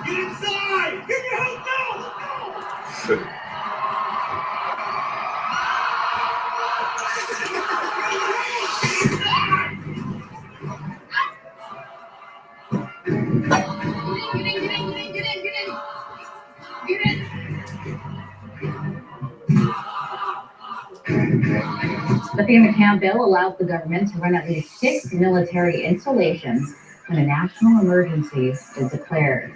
Get inside! Get your help now! The FEMA CAM bill allows the government to run at least 6 military installations when a national emergency is declared.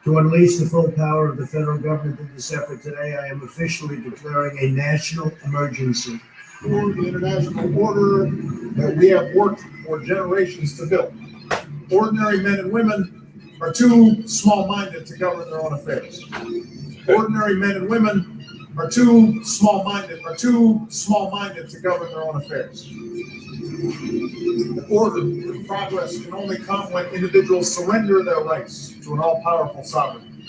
To unleash the full power of the federal government in this effort today, I am officially declaring a national emergency. For the international order that we have worked for generations to build. Ordinary men and women are too small-minded to govern their own affairs. Ordinary men and women are too small-minded to govern their own affairs. The order and progress can only come when individuals surrender their rights to an all-powerful sovereign.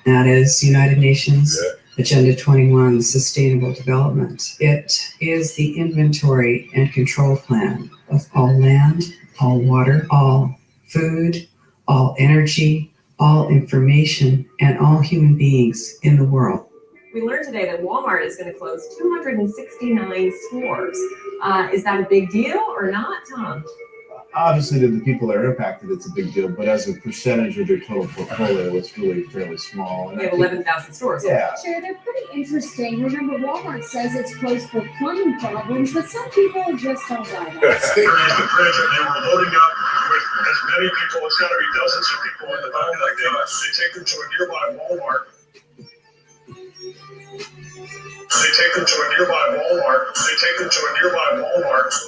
That is United Nations Agenda 21, Sustainable Development. It is the inventory and control plan of all land, all water, all food, all energy, all information, and all human beings in the world. We learned today that Walmart is going to close 269 stores. Is that a big deal or not, Tom? Obviously, to the people that are impacted, it's a big deal, but as a percentage of their total portfolio, it's really fairly small. And we have 11,000 stores. Yeah. Sure, they're pretty interesting. Remember, Walmart says it's closed for plumbing problems, but some people just don't buy that. They were loading up with as many people, it's gotta be dozens of people in the back like they take them to a nearby Walmart.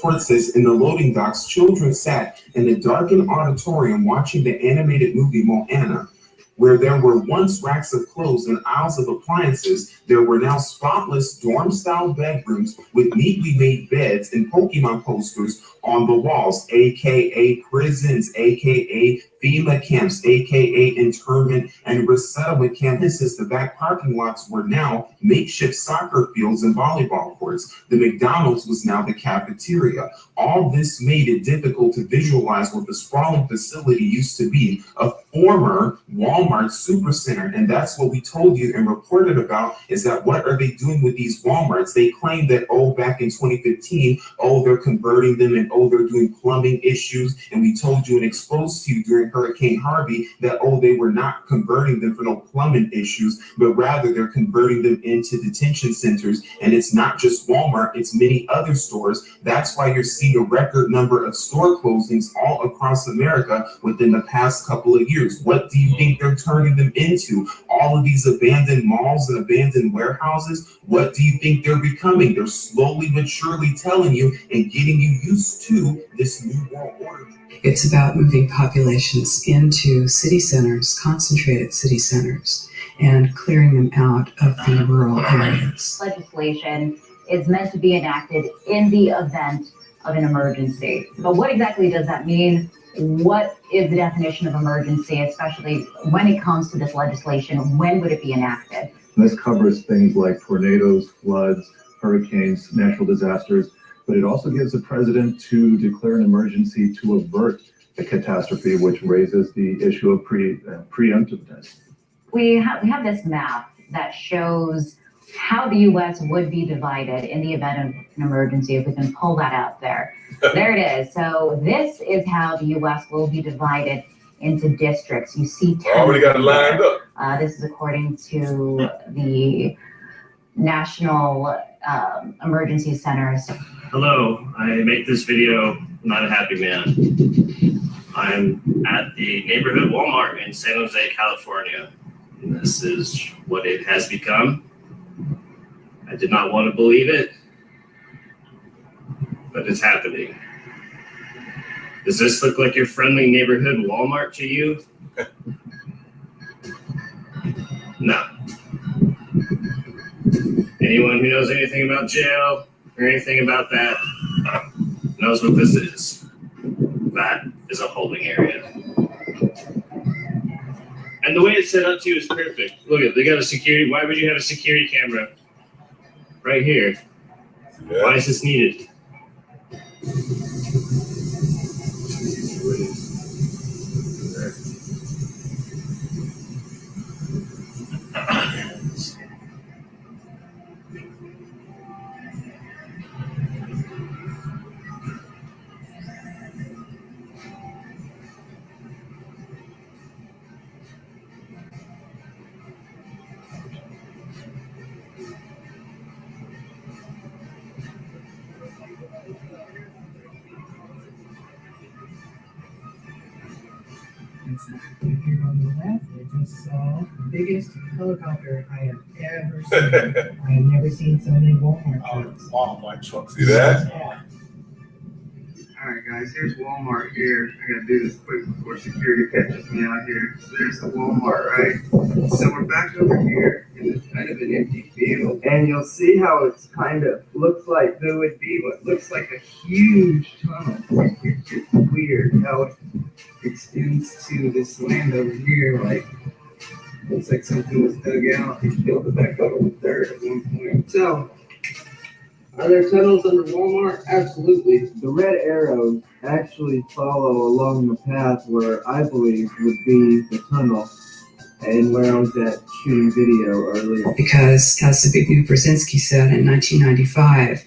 Court says in the loading docks, children sat in a darkened auditorium watching the animated movie Moana. Where there were once racks of clothes and aisles of appliances, there were now spotless dorm-style bedrooms with neatly made beds and Pokemon posters on the walls, aka prisons, aka FEMA camps, aka internment and resettlement campuses. The back parking lots were now makeshift soccer fields and volleyball courts. The McDonald's was now the cafeteria. All this made it difficult to visualize what the sprawling facility used to be, a former Walmart supercenter. And that's what we told you and reported about, is that what are they doing with these Walmarts? They claim that, back in 2015, they're converting them and they're doing plumbing issues. And we told you and exposed to you during Hurricane Harvey that, they were not converting them for no plumbing issues, but rather they're converting them into detention centers. And it's not just Walmart, it's many other stores. That's why you're seeing a record number of store closings all across America within the past couple of years. What do you think they're turning them into? All of these abandoned malls and abandoned warehouses, what do you think they're becoming? They're slowly but surely telling you and getting you used to this new world order. It's about moving populations into city centers, concentrated city centers, and clearing them out of the rural areas. Legislation is meant to be enacted in the event of an emergency. But what exactly does that mean? What is the definition of emergency, especially when it comes to this legislation? When would it be enacted? This covers things like tornadoes, floods, hurricanes, natural disasters, but it also gives the president to declare an emergency to avert a catastrophe, which raises the issue of preemptiveness. We have this map that shows how the U.S. would be divided in the event of an emergency, if we can pull that out there. There it is. So this is how the U.S. will be divided into districts. You see 10. Already got it lined up. This is according to the National Emergency Centers. Hello, I make this video, not a happy man. I'm at the neighborhood Walmart in San Jose, California. And this is what it has become. I did not want to believe it, but it's happening. Does this look like your friendly neighborhood Walmart to you? No. Anyone who knows anything about jail or anything about that knows what this is. That is a holding area. And the way it's set up too is perfect. Look at, they got a security. Why would you have a security camera right here? Yeah. Why is this needed? Here on the left, I just saw the biggest helicopter I have ever seen. I have never seen so many Walmart trucks. Walmart trucks. See that? Yeah. Alright guys, here's Walmart here. I gotta do this quick before security catches me out here. So there's the Walmart, right? So we're back over here in this kind of an empty field. And you'll see how it's kind of looks like there would be what looks like a huge tunnel. It's just weird how it extends to this land over here. Like, looks like something was dug out and filled it back up with dirt at one point. So, are there tunnels under Walmart? Absolutely. The red arrows actually follow along the path where I believe would be the tunnel and where I was at shooting video earlier. Because, as Zbigniew Brzezinski said in 1995,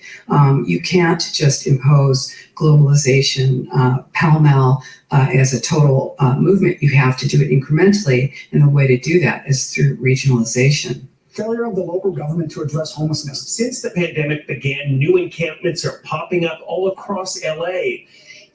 you can't just impose globalization pell-mell as a total movement. You have to do it incrementally, and the way to do that is through regionalization. Failure of the local government to address homelessness. Since the pandemic began, new encampments are popping up all across LA,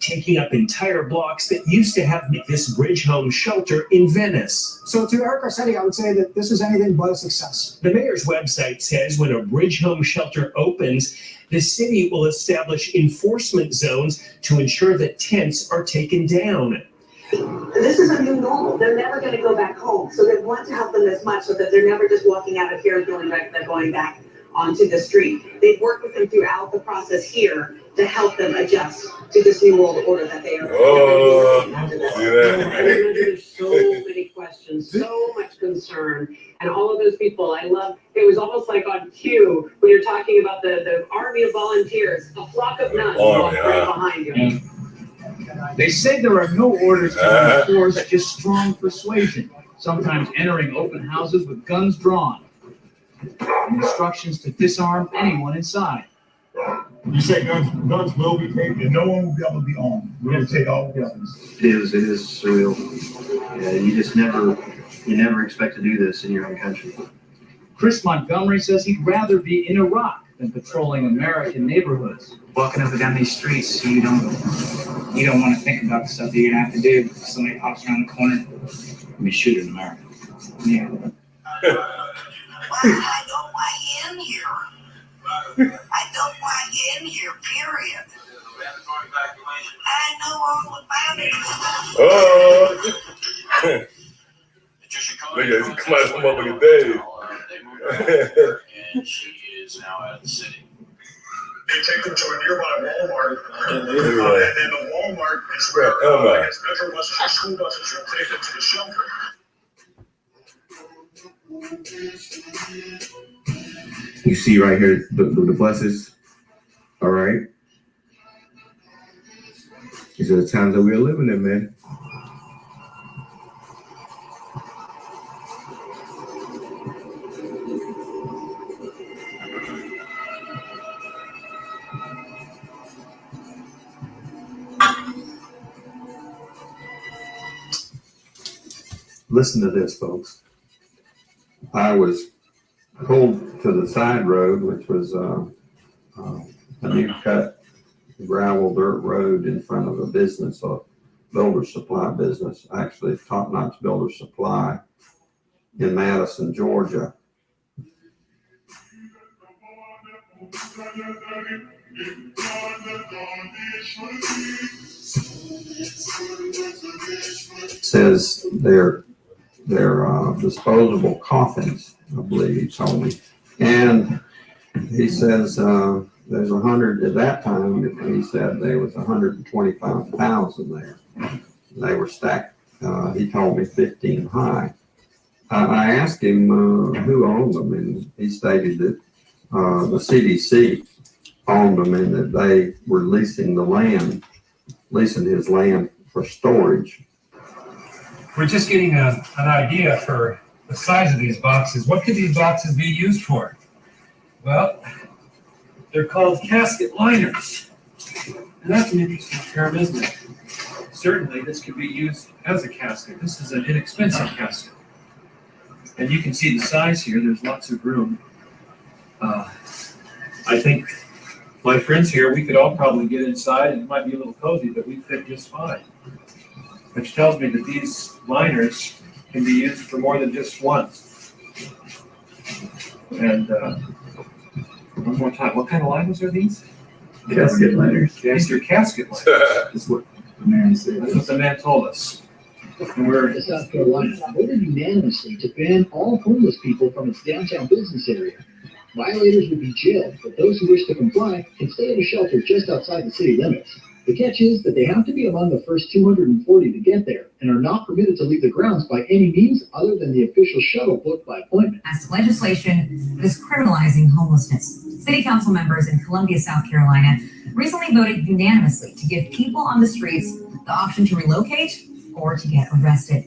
taking up entire blocks that used to have this bridge home shelter in Venice. So to Eric Garcetti, I would say that this is anything but a success. The mayor's website says when a bridge home shelter opens, the city will establish enforcement zones to ensure that tents are taken down. This is a new normal. They're never going to go back home. So they want to help them as much so that they're never just walking out of here and feeling like they're going back onto the street. They've worked with them throughout the process here to help them adjust to this new world order that they are. There's so many questions, so much concern, and all of those people. I love. It was almost like on cue when you're talking about the army of volunteers, a flock of nuns walk right behind you. They say there are no orders to enforce, just strong persuasion, sometimes entering open houses with guns drawn, and instructions to disarm anyone inside. You say guns will be taken, and no one will be able to be armed. We're going to take all weapons. It is surreal. Yeah, you never expect to do this in your own country. Chris Montgomery says he'd rather be in Iraq than patrolling American neighborhoods. Walking up and down these streets, you don't want to think about the stuff that you're gonna have to do if somebody pops around the corner. We shoot in America. Yeah. I don't want you in here. I don't want you in here, period. I know all about it. Oh! Look at this, come out, come up with a day. And she is now at the city. They take them to a nearby Walmart, and then the Walmart is where I guess metro buses or school buses will take them to the shelter. You see right here the buses, all right? These are the times that we're living in, man. Listen to this, folks. I was pulled to the side road, which was a new cut gravel dirt road in front of a business, a builder supply business, actually Top Notch Builder Supply in Madison, Georgia. It says they're disposable coffins, I believe he told me. And he says there's 100 at that time. He said there was 125,000 there. They were stacked. He told me 15 high. I asked him who owned them, and he stated that the CDC owned them and that they were leasing his land for storage. We're just getting an idea for the size of these boxes. What could these boxes be used for? Well, they're called casket liners. And that's an interesting term, isn't it? Certainly, this could be used as a casket. This is an inexpensive casket. And you can see the size here. There's lots of room. I think my friends here, we could all probably get inside, and it might be a little cozy, but we fit just fine. Which tells me that these liners can be used for more than just once. And one more time, what kind of liners are these? Casket liners. These are casket liners. That's what the man said. That's what the man told us. And we're South Carolina voted unanimously to ban all homeless people from its downtown business area. Violators would be jailed, but those who wish to comply can stay at a shelter just outside the city limits. The catch is that they have to be among the first 240 to get there and are not permitted to leave the grounds by any means other than the official shuttle booked by appointment. As to legislation that is criminalizing homelessness, city council members in Columbia, South Carolina recently voted unanimously to give people on the streets the option to relocate or to get arrested.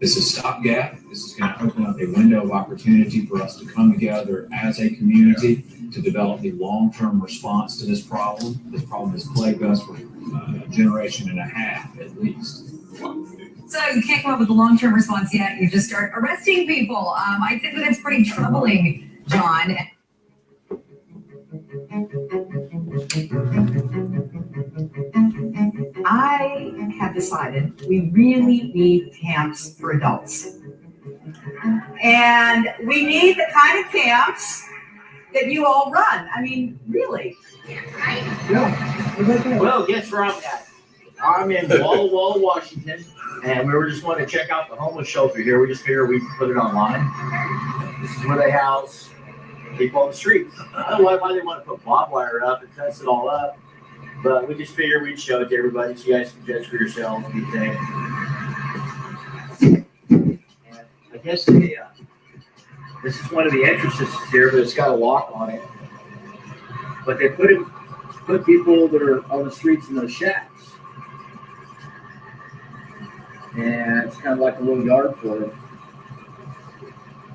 This is stopgap. This is going to open up a window of opportunity for us to come together as a community to develop the long-term response to this problem. This problem has plagued us for a generation and a half at least. So you can't come up with a long-term response yet. You just start arresting people. I think that it's pretty troubling, John. I have decided we really need camps for adults. And we need the kind of camps that you all run. I mean, really. Well, guess where I'm at? I'm in Walla Walla, Washington, and we were just wanting to check out the homeless shelter here. We just figured we could put it online. This is where they house people on the streets. I don't know why they want to put barbed wire up and fence it all up, but we just figured we'd show it to everybody so you guys can judge for yourselves what you think. And I guess this is one of the entrances here, but it's got a lock on it. But they put people that are on the streets in those shacks. And it's kind of like a little yard for them.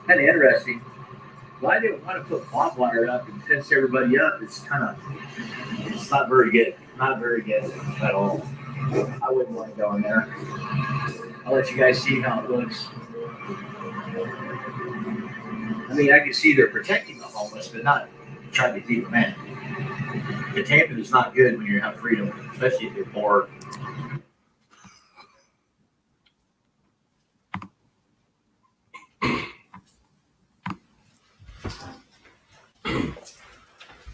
Kind of interesting. Why they want to put barbed wire up and fence everybody up? It's not very good. Not very good at all. I wouldn't want to go in there. I'll let you guys see how it looks. I mean, I can see they're protecting the homeless, but not trying to keep them in. Containment is not good when you have freedom, especially if you're poor.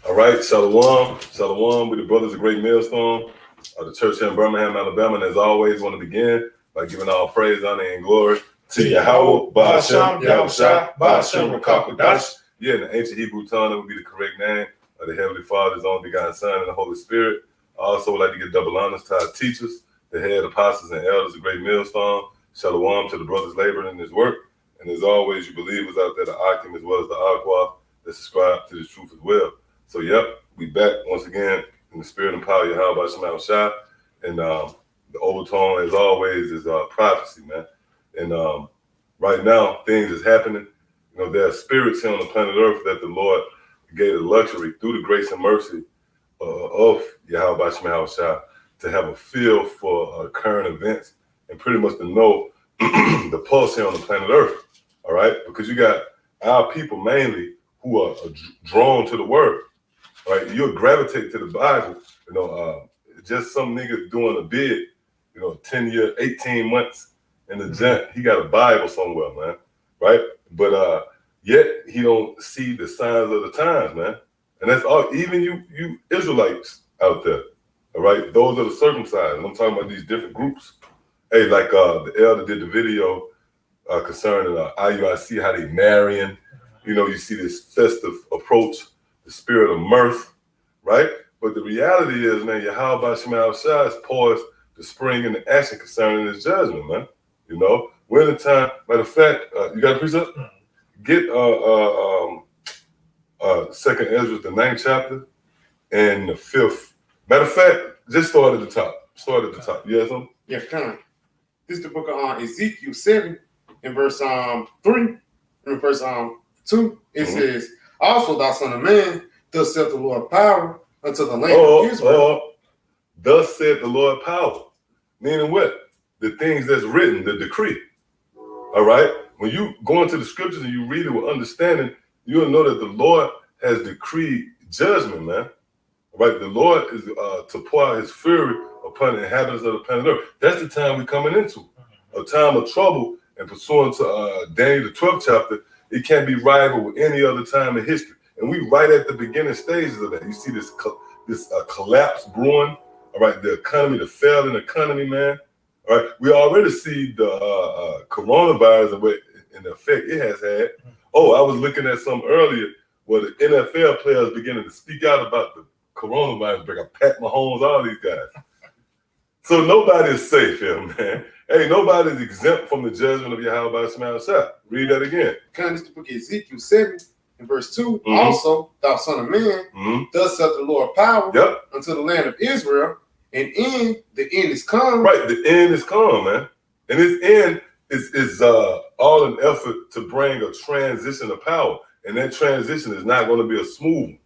All right, Shalom. Shalom. We the Brothers of Great Millstone of the church here in Birmingham, Alabama. And as always, want to begin by giving all praise, honor, and glory to Yahweh, Ba'ashem, Yahushua, Ba'ashem, Rakakodash. Yeah, in the ancient Hebrew tongue, that would be the correct name of the Heavenly Father, His only begotten Son, and the Holy Spirit. I also would like to give double honors to our teachers, the head apostles and elders of Great Millstone. Shalom to the brothers laboring in this work. And as always, you believers out there, the Akim as well as the Aqua, that subscribe to this truth as well. So, yep, we back once again in the spirit and power of Yahweh Shema Shah. And the overtone, as always, is prophecy, man. And right now, things is happening. You know, there are spirits here on the planet Earth that the Lord gave the luxury through the grace and mercy of Yahweh Shema Shah to have a feel for current events and pretty much to know the pulse here on the planet Earth. All right, because you got our people mainly who are drawn to the word, right? You'll gravitate to the Bible, just some nigga doing a bid, 10 years, 18 months in the gent, he got a Bible somewhere, man, right? But yet he don't see the signs of the times, man. And that's all, even you Israelites out there, all right? Those are the circumcised. And I'm talking about these different groups. Hey, like the elder did the video concerning IUIC, how they marrying. You see this festive approach, the spirit of mirth, right? But the reality is, man, Yahweh Shema Shai has paused the spring into action concerning his judgment, man. We're in a time, matter of fact, you got a precept? Get 2nd Ezra, the 9th chapter, and the 5th. Matter of fact, just start at the top. You have something? Yeah, kind of. This is the book of Ezekiel 7 in verse 3 and verse 2. It says, also thou son of man, thus saith the Lord power unto the land of Israel. Thus said the Lord power. Meaning what? The things that's written, the decree. All right? When you go into the scriptures and you read it with understanding, you'll know that the Lord has decreed judgment, man. Right? The Lord is to pour out his fury upon the inhabitants of the planet Earth. That's the time we're coming into. A time of trouble, and pursuant to Daniel, the 12th chapter, it can't be rivaled with any other time in history. And we right at the beginning stages of that. You see this collapse brewing, all right? The economy, the failing economy, man. All right, we already see the coronavirus and the effect it has had. Oh, I was looking at some earlier where the NFL players beginning to speak out about the coronavirus, bring up Pat Mahomes, all these guys. So nobody is safe here, man. Hey, nobody's exempt from the judgment of Yahweh Shema Shai. Read that again. Kind of the book of Ezekiel 7 and verse 2. Also, thou son of man, thus saith the Lord power unto the land of Israel, and the end is come. Right, the end is come, man. And this end is all an effort to bring a transition of power. And that transition is not going to be a smooth one.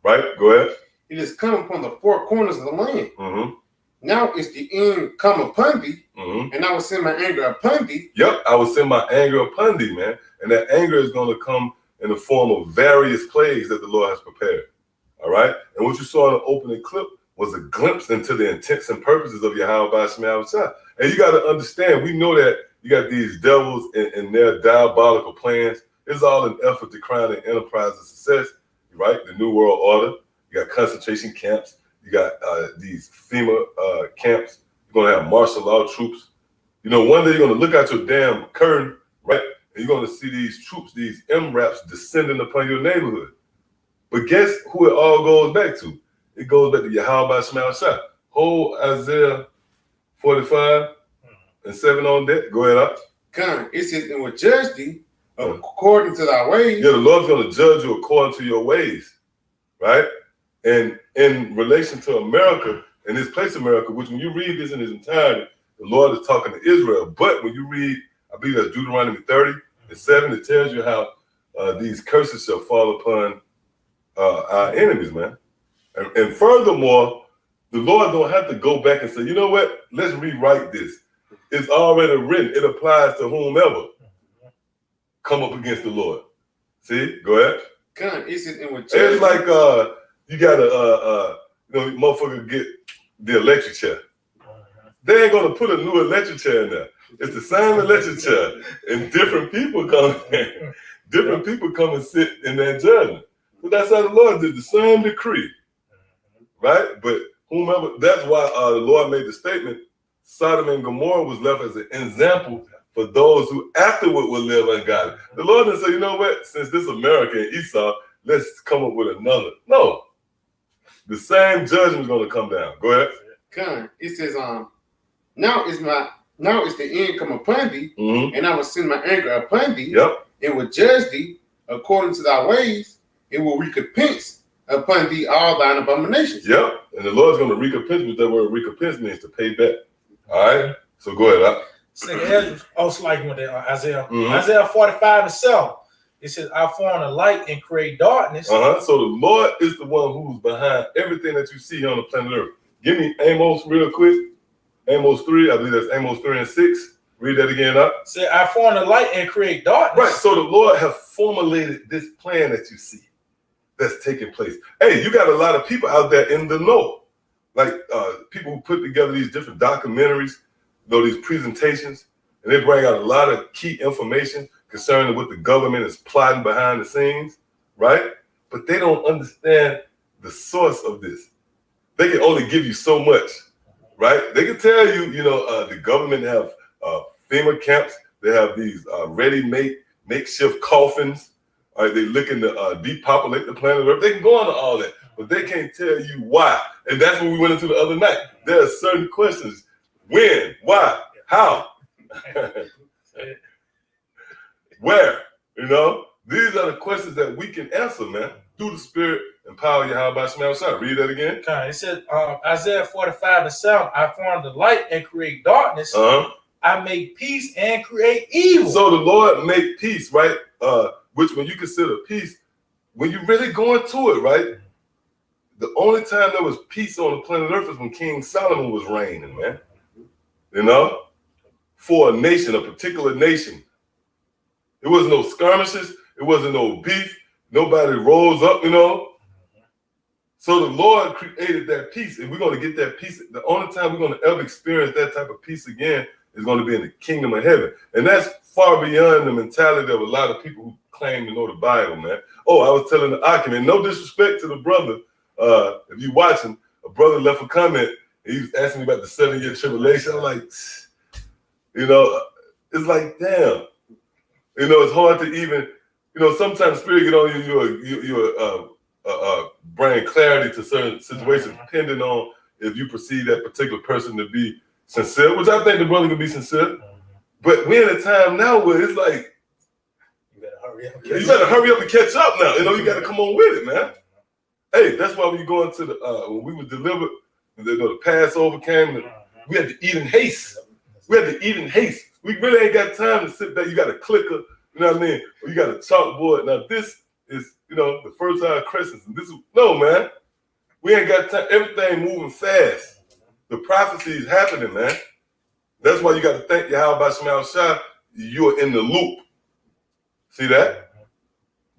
Right? Go ahead. It is come upon the four corners of the land. Now is the end come upon thee, and I will send my anger upon thee. Yep, I will send my anger upon thee, man. And that anger is going to come in the form of various plagues that the Lord has prepared. All right? And what you saw in the opening clip was a glimpse into the intents and purposes of Yahweh Shema Shai. And you got to understand, we know that you got these devils and their diabolical plans. It's all an effort to crown an enterprise of success, right? The New World Order. You got concentration camps. You got these FEMA camps. You're going to have martial law troops. One day you're going to look out your damn curtain, right? And you're going to see these troops, these MRAPs descending upon your neighborhood. But guess who it all goes back to? It goes back to Yahweh Shema Shai. Whole Isaiah 45 and 7 on that. Go ahead, up. Come, it says, and will judge thee according to thy ways. Yeah, the Lord's going to judge you according to your ways, right? And in relation to America, in this place America, which when you read this in its entirety, the Lord is talking to Israel. But when you read, I believe that's Deuteronomy 30 and 7, it tells you how these curses shall fall upon our enemies, man. And furthermore, the Lord don't have to go back and say, you know what, let's rewrite this. It's already written. It applies to whomever come up against the Lord. See? Go ahead. Come, it says, it's like you got to, motherfucker get the electric chair. They ain't going to put a new electric chair in there. It's the same electric chair. And different people come in. Different people come and sit in that judgment. But that's how the Lord did the same decree. Right? But whomever, that's why the Lord made the statement, Sodom and Gomorrah was left as an example for those who afterward will live ungodly. The Lord didn't say, you know what, since this America and Esau, let's come up with another. No. The same judgment is going to come down. Go ahead. Come. It says, now is the end come upon thee, and I will send my anger upon thee, and will judge thee according to thy ways, and will recompense upon thee all thine abominations. Yep. And the Lord's going to recompense, but that word recompense means to pay back. All right. So go ahead. Also like with Isaiah. Isaiah 45 and 7. It says, I form a light and create darkness. So the Lord is the one who's behind everything that you see here on the planet Earth. Give me Amos real quick. Amos 3, I believe that's Amos 3 and 6. Read that again up. Say, I form the light and create darkness. Right. So the Lord have formulated this plan that you see that's taking place. Hey, you got a lot of people out there in the know. Like people who put together these different documentaries, these presentations, and they bring out a lot of key information concerning what the government is plotting behind the scenes, right? But they don't understand the source of this. They can only give you so much, right? They can tell you, the government have FEMA camps. They have these ready-made makeshift coffins. All right, they're looking to depopulate the planet Earth. They can go into all that, but they can't tell you why. And that's what we went into the other night. There are certain questions: when, why, how, where. These are the questions that we can answer, man, through the Spirit and power of Yahweh Shemel Shah. Read that again. Okay. It said Isaiah 45:7. I form the light and create darkness. I make peace and create evil. So the Lord make peace, right? Which when you consider peace, when you really go into it, right? The only time there was peace on the planet Earth is when King Solomon was reigning, man. For a nation, a particular nation. There was no skirmishes. It wasn't no beef. Nobody rose up, So the Lord created that peace, and we're going to get that peace. The only time we're going to ever experience that type of peace again is going to be in the kingdom of heaven. And that's far beyond the mentality of a lot of people who claim to know the Bible, man. Oh, I was telling the argument, no disrespect to the brother. If you watching, a brother left a comment. He was asking me about the 7-year tribulation. I'm like, it's like, damn. It's hard to even, sometimes Spirit get on you bring clarity to certain situations, depending on if you perceive that particular person to be sincere, which I think the brother can be sincere. But we're in a time now where it's like, you better hurry up and catch up now. You got to come on with it, man. Hey, that's why when you go into when we were delivered, the Passover came, and we had to eat in haste. We really ain't got time to sit back. You got a clicker, you know what I mean? Or you got a chalkboard. Now this is, the fertile crescents. And no, man. We ain't got time. Everything moving fast. The prophecy is happening, man. That's why you got to thank Yahweh Shemel Shah. You're in the loop. See that?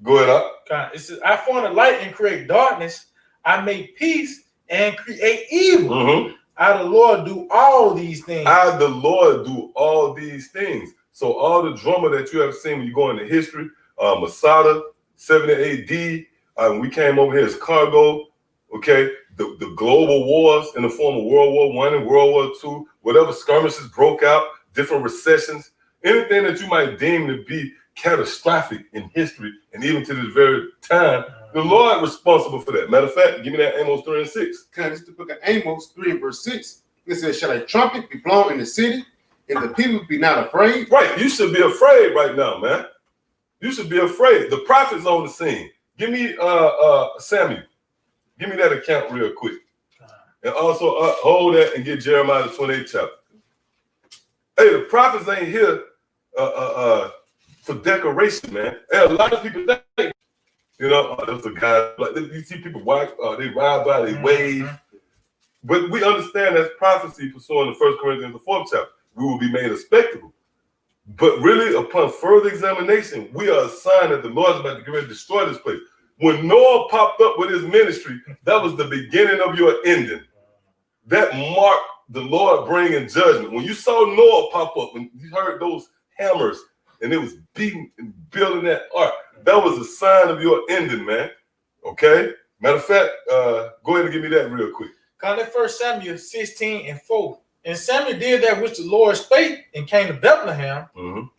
Go ahead up. It says, I form the light and create darkness. I make peace and create evil. I, the Lord, do all these things. I, the Lord, do all these things. So all the drama that you have seen when you go into history, Masada, 70 AD, when we came over here as cargo, okay, the global wars in the form of World War I and World War II, whatever skirmishes broke out, different recessions, anything that you might deem to be catastrophic in history, and even to this very time, the Lord responsible for that. Matter of fact, give me that Amos 3:6. This is the book of Amos 3:6. It says, shall a trumpet be blown in the city, and the people be not afraid? Right, you should be afraid right now, man. You should be afraid. The prophet's on the scene. Give me Samuel. Give me that account real quick. And also hold that and get Jeremiah the 28th chapter. Hey, the prophets ain't here for decoration, man. Hey, a lot of people think, there's a guy, like you see people they ride by, they wave. But we understand that's prophecy pursuing the 1 Corinthians, the 4th chapter. We will be made a spectacle. But really, upon further examination, we are a sign that the Lord's about to get ready to destroy this place. When Noah popped up with his ministry, that was the beginning of your ending. That marked the Lord bringing judgment. When you saw Noah pop up, when you heard those hammers and it was beating and building that ark, that was a sign of your ending, man. Okay? Matter of fact, go ahead and give me that real quick. That 1 Samuel 16:4. And Samuel did that which the Lord spake and came to Bethlehem,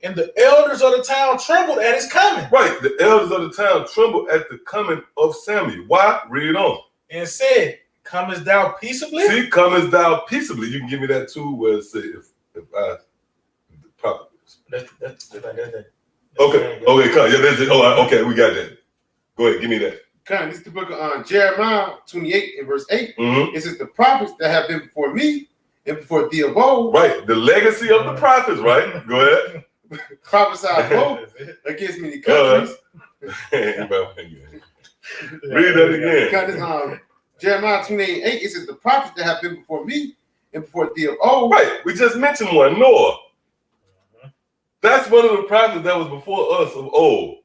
and the elders of the town trembled at his coming. Right, the elders of the town trembled at the coming of Samuel. Why? Read on. And said, comest thou peaceably? See, comest thou peaceably. You can give me that too, where it says, if I, the prophet. Okay, come. Yeah, that's it. Oh, okay, we got that. Go ahead, give me that. This is the book of Jeremiah 28:8. It says, the prophets that have been before me and before thee of old. Right, the legacy of the prophets, right? Go ahead. Prophesied both against many countries. Read that again. Jeremiah 28:8, it says, the prophets that have been before me and before thee of old. Right, we just mentioned one, Noah. That's one of the prophets that was before us of old,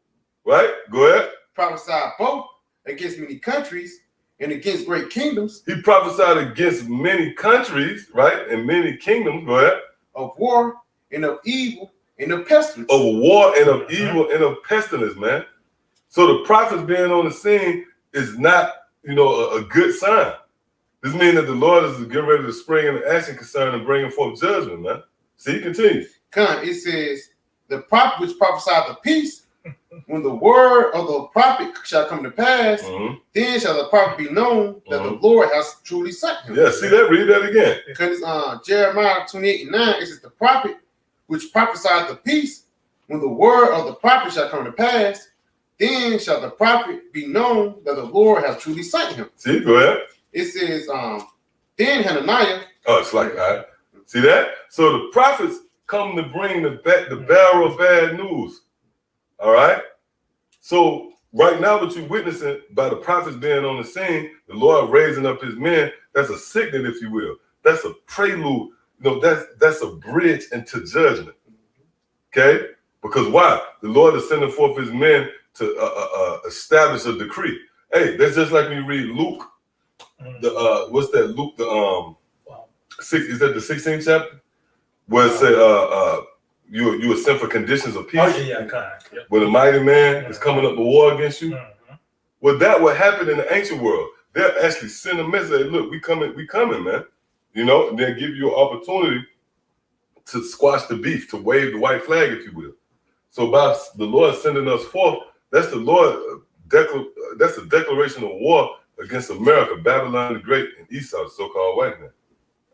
right? Go ahead. Prophesied both against many countries and against great kingdoms. He prophesied against many countries, right? And many kingdoms, go ahead. Of war and of evil and of pestilence. Of war and of evil and of pestilence, man. So the prophets being on the scene is not, a good sign. This means that the Lord is getting ready to spring into action concerning bringing forth judgment, man. See, continue. It says, the prophet which prophesied the peace, when the word of the prophet shall come to pass, then shall the prophet be known that the Lord has truly sent him. Yeah, see that? Read that again. Because Jeremiah 28:9, it says, the prophet which prophesied the peace, when the word of the prophet shall come to pass, then shall the prophet be known that the Lord has truly sent him. See, go ahead. It says, then Hananiah. Oh, it's like that. See that? So the prophets come to bring the barrel of bad news. All right? So right now what you're witnessing by the prophets being on the scene, the Lord raising up his men, that's a signal, if you will. That's a prelude. That's a bridge into judgment. Okay? Because why? The Lord is sending forth his men to establish a decree. Hey, that's just like when you read Luke. What's that? Luke, is that the 16th chapter? Where it said you were sent for conditions of peace. Oh, yeah. When a mighty man is coming up to war against you. Well, that would happen in the ancient world. They'll actually send a message, look, we coming, man. And they'll give you an opportunity to squash the beef, to wave the white flag, if you will. So by the Lord sending us forth, that's the Lord, that's a declaration of war against America, Babylon the Great, and Esau, the so-called white man.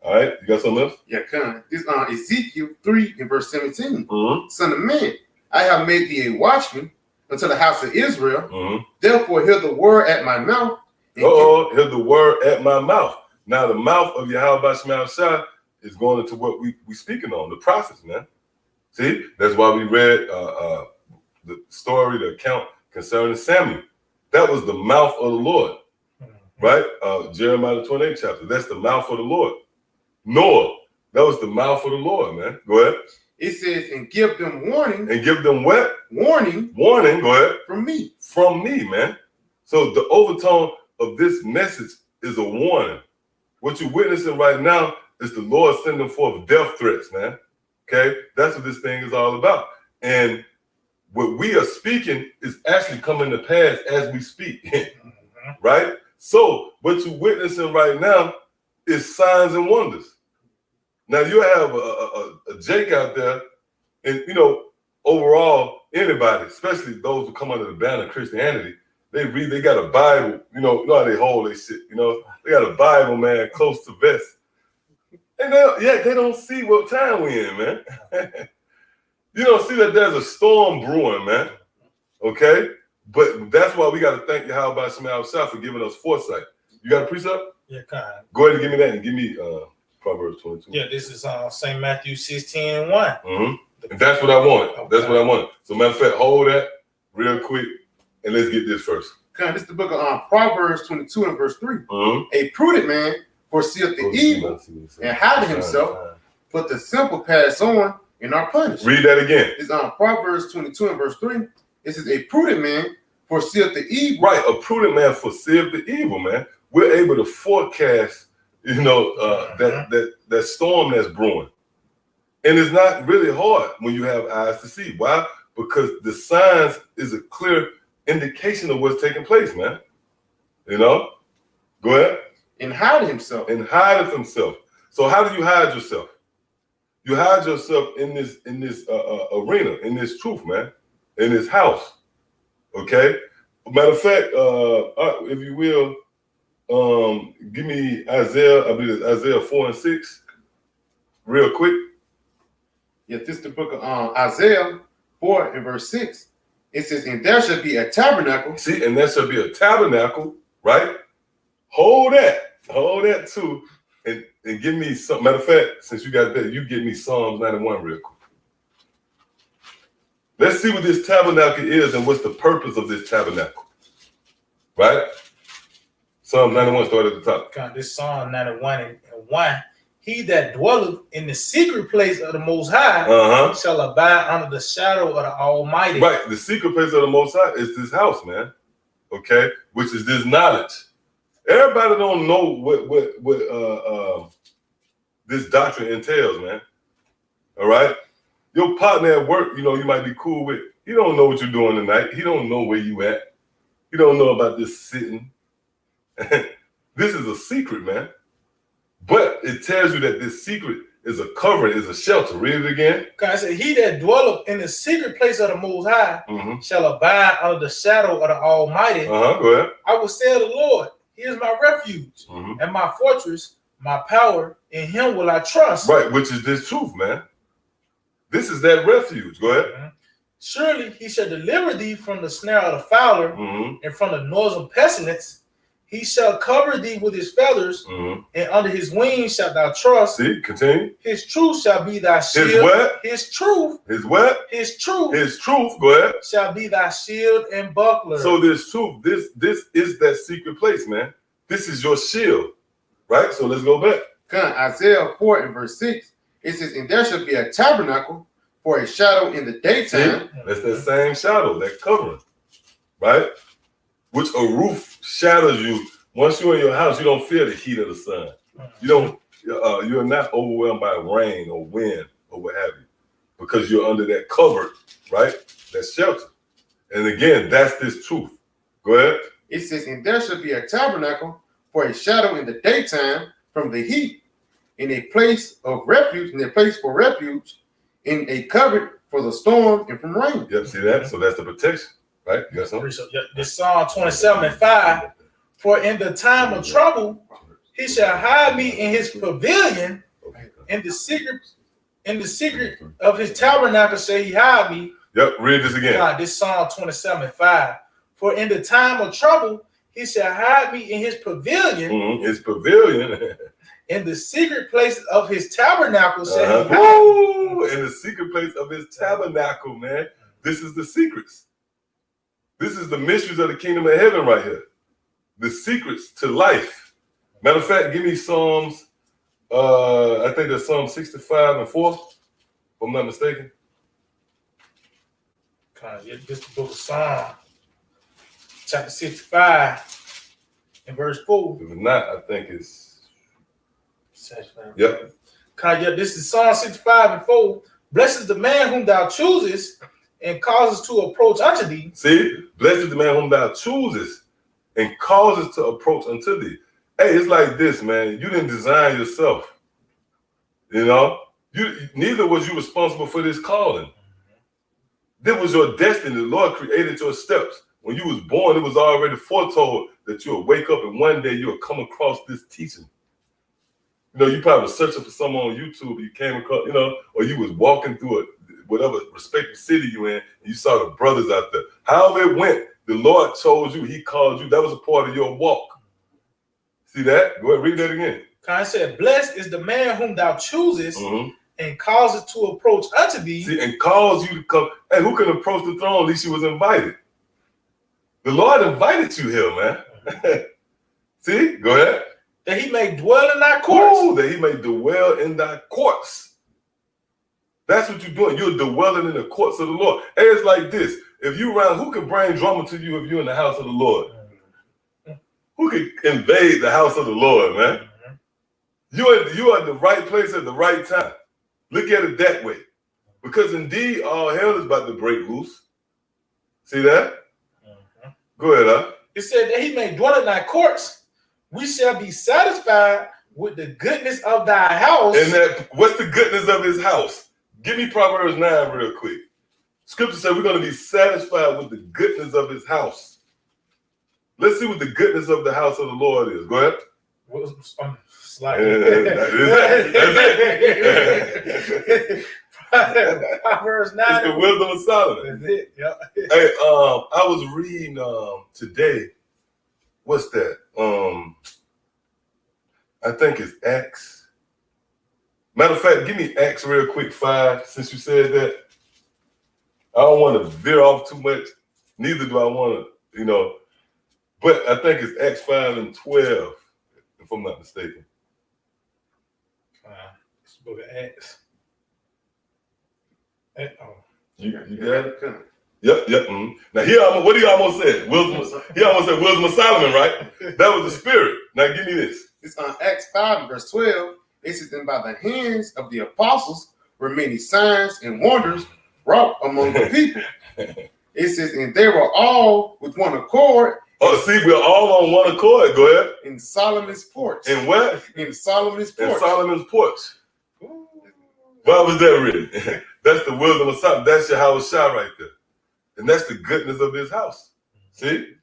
All right, you got something else? Yeah, this Ezekiel 3 and verse 17. Son of man, I have made thee a watchman unto the house of Israel. Therefore, hear the word at my mouth. Hear the word at my mouth. Now, the mouth of Yahweh Shema Shah is going into what we speaking on, the prophets, man. See, that's why we read the story, the account concerning Samuel. That was the mouth of the Lord, right? Jeremiah the 28th chapter. That's the mouth of the Lord. Noah, that was the mouth of the Lord, man. Go ahead. It says, and give them warning. And give them what? Warning. Warning, go ahead. From me. From me, man. So the overtone of this message is a warning. What you're witnessing right now is the Lord sending forth death threats, man. Okay? That's what this thing is all about. And what we are speaking is actually coming to pass as we speak, right? So what you're witnessing right now is signs and wonders. Now you have a Jake out there, and overall, anybody, especially those who come under the banner of Christianity, they got a Bible, you know how they hold their shit, they got a Bible, man, close to vest. And they don't see what time we in, man. You don't see that there's a storm brewing, man. Okay? But that's why we got to thank Yahweh Shema Shah for giving us foresight. You got a precept? Yeah, kind. Go ahead and give me that, and give me Proverbs 22. Yeah, this is St. Matthew 16 and 1. And that's what I want. Okay. That's what I want. So matter of fact, hold that real quick, and let's get this first. This is the book of Proverbs 22 and verse 3. A prudent man foreseeth the evil and hideth himself, but the simple pass on and are punished. Read that again. It's Proverbs 22 and verse 3. It says, a prudent man foreseeth the evil. Right, a prudent man foreseeth the evil, man. We're able to forecast, that storm that's brewing. And it's not really hard when you have eyes to see. Why? Because the signs is a clear indication of what's taking place, man. Go ahead. And hide himself. And hide himself. So how do you hide yourself? You hide yourself in this arena, in this truth, man, in this house. Okay. Matter of fact, if you will, give me Isaiah. I believe it's Isaiah 4 and 6, real quick. Yeah, this is the book of Isaiah 4 and verse 6. It says, "And there shall be a tabernacle." See, and there shall be a tabernacle, right? Hold that too. And give me some. Matter of fact, since you got that, you give me Psalms 91 real quick. Let's see what this tabernacle is and what's the purpose of this tabernacle. Right? Psalms 91, start at the top. God, this Psalm 91 and 1. he that dwelleth in the secret place of the Most High shall abide under the shadow of the Almighty. Right. The secret place of the Most High is this house, man. Okay, which is this knowledge. Everybody don't know what this doctrine entails, man. All right. Your partner at work, you know, you might be cool with. He don't know what you're doing tonight. He don't know where you at. He don't know about this sitting. This is a secret, man. But it tells you that this secret is a covering, is a shelter. Read it again. God said, he that dwelleth in the secret place of the Most High shall abide under the shadow of the Almighty. Go ahead. I will say of the Lord, he is my refuge and my fortress, my power. In him will I trust. Right, which is this truth, man. This is that refuge. Go ahead. Surely he shall deliver thee from the snare of the fowler and from the noisome pestilence. He shall cover thee with his feathers, and under his wings shalt thou trust. See, continue. His truth shall be thy shield. His what? His truth. His what? His truth. His truth. Go ahead. Shall be thy shield and buckler. So this truth, this is that secret place, man. This is your shield, right? So let's go back. Isaiah 4 and verse 6, it says, and there shall be a tabernacle for a shadow in the daytime. That's that same shadow, that covering, right? Which a roof shadows you. Once you're in your house, you don't feel the heat of the sun. You don't. You're not overwhelmed by rain or wind or what have you, because you're under that cover, right? That shelter. And again, that's this truth. Go ahead. It says, and there shall be a tabernacle for a shadow in the daytime from the heat, in a place of refuge, in a place for refuge, in a cupboard for the storm and from rain. Yep, see that? So that's the protection, right? You got something? This Psalm 27 and 5. For in the time of trouble, he shall hide me in his pavilion, in the secret of his tabernacle shall he hide me. Yep, read this again. God, this Psalm 27 and 5. For in the time of trouble, he shall hide me in his pavilion. His pavilion. In the secret place of his tabernacle shall he hide me. In the secret place of his tabernacle, man. This is the secrets. This is the mysteries of the kingdom of heaven right here. The secrets to life. Matter of fact, give me Psalms, I think that's Psalm 65 and 4, if I'm not mistaken. This is the book of Psalm, chapter 65 and verse 4. If not, I think it's... Yep. This is Psalm 65 and 4. Blessed is the man whom thou choosest and causes to approach unto thee. See, blessed is the man whom thou choosest and causes to approach unto thee. Hey, it's like this, man. You didn't design yourself. You know, neither was you responsible for this calling. That was your destiny. The Lord created your steps. When you was born, it was already foretold that you would wake up and one day you would come across this teaching. You know, you probably was searching for someone on YouTube, you came across, you know, or you was walking through whatever respective city you in, and you saw the brothers out there. However it went, the Lord chose you, he called you. That was a part of your walk. See that? Go ahead, read that again. I said, blessed is the man whom thou choosest and causes to approach unto thee. See, and calls you to come. Hey, who can approach the throne? At least you was invited. The Lord invited you here, man. See, go ahead. That he may dwell in thy courts. Ooh, that he may dwell in thy courts. That's what you're doing. You're dwelling in the courts of the Lord. Hey, it's like this. If you around, who can bring drama to you if you're in the house of the Lord? Who can invade the house of the Lord, man? You are at the right place at the right time. Look at it that way. Because indeed, all hell is about to break loose. See that? Go ahead, huh? It said that he may dwell in thy courts. We shall be satisfied with the goodness of thy house. And what's the goodness of his house? Give me Proverbs 9 real quick. Scripture said we're going to be satisfied with the goodness of his house. Let's see what the goodness of the house of the Lord is. Go ahead. Proverbs 9. It's the wisdom of Solomon. That's it. Yep. Hey, I was reading today. What's that? I think it's Acts. Matter of fact, give me Acts real quick 5, since you said that. I don't want to veer off too much. Neither do I want to, you know. But I think it's Acts 5 and 12, if I'm not mistaken. Book of Acts. You got it? Yep. Mm-hmm. Now what he almost said? He almost said wisdom of Solomon, right? That was the spirit. Now give me this. It's on Acts 5 verse 12. It says, "And by the hands of the apostles were many signs and wonders wrought among the people." It says, "And they were all with one accord." Oh, see, we're all on one accord. Go ahead. In Solomon's porch. In what? In Solomon's porch. In Solomon's porch. Why was that written? That's the wisdom of Solomon. That's your house shot right there. And that's the goodness of his house. See?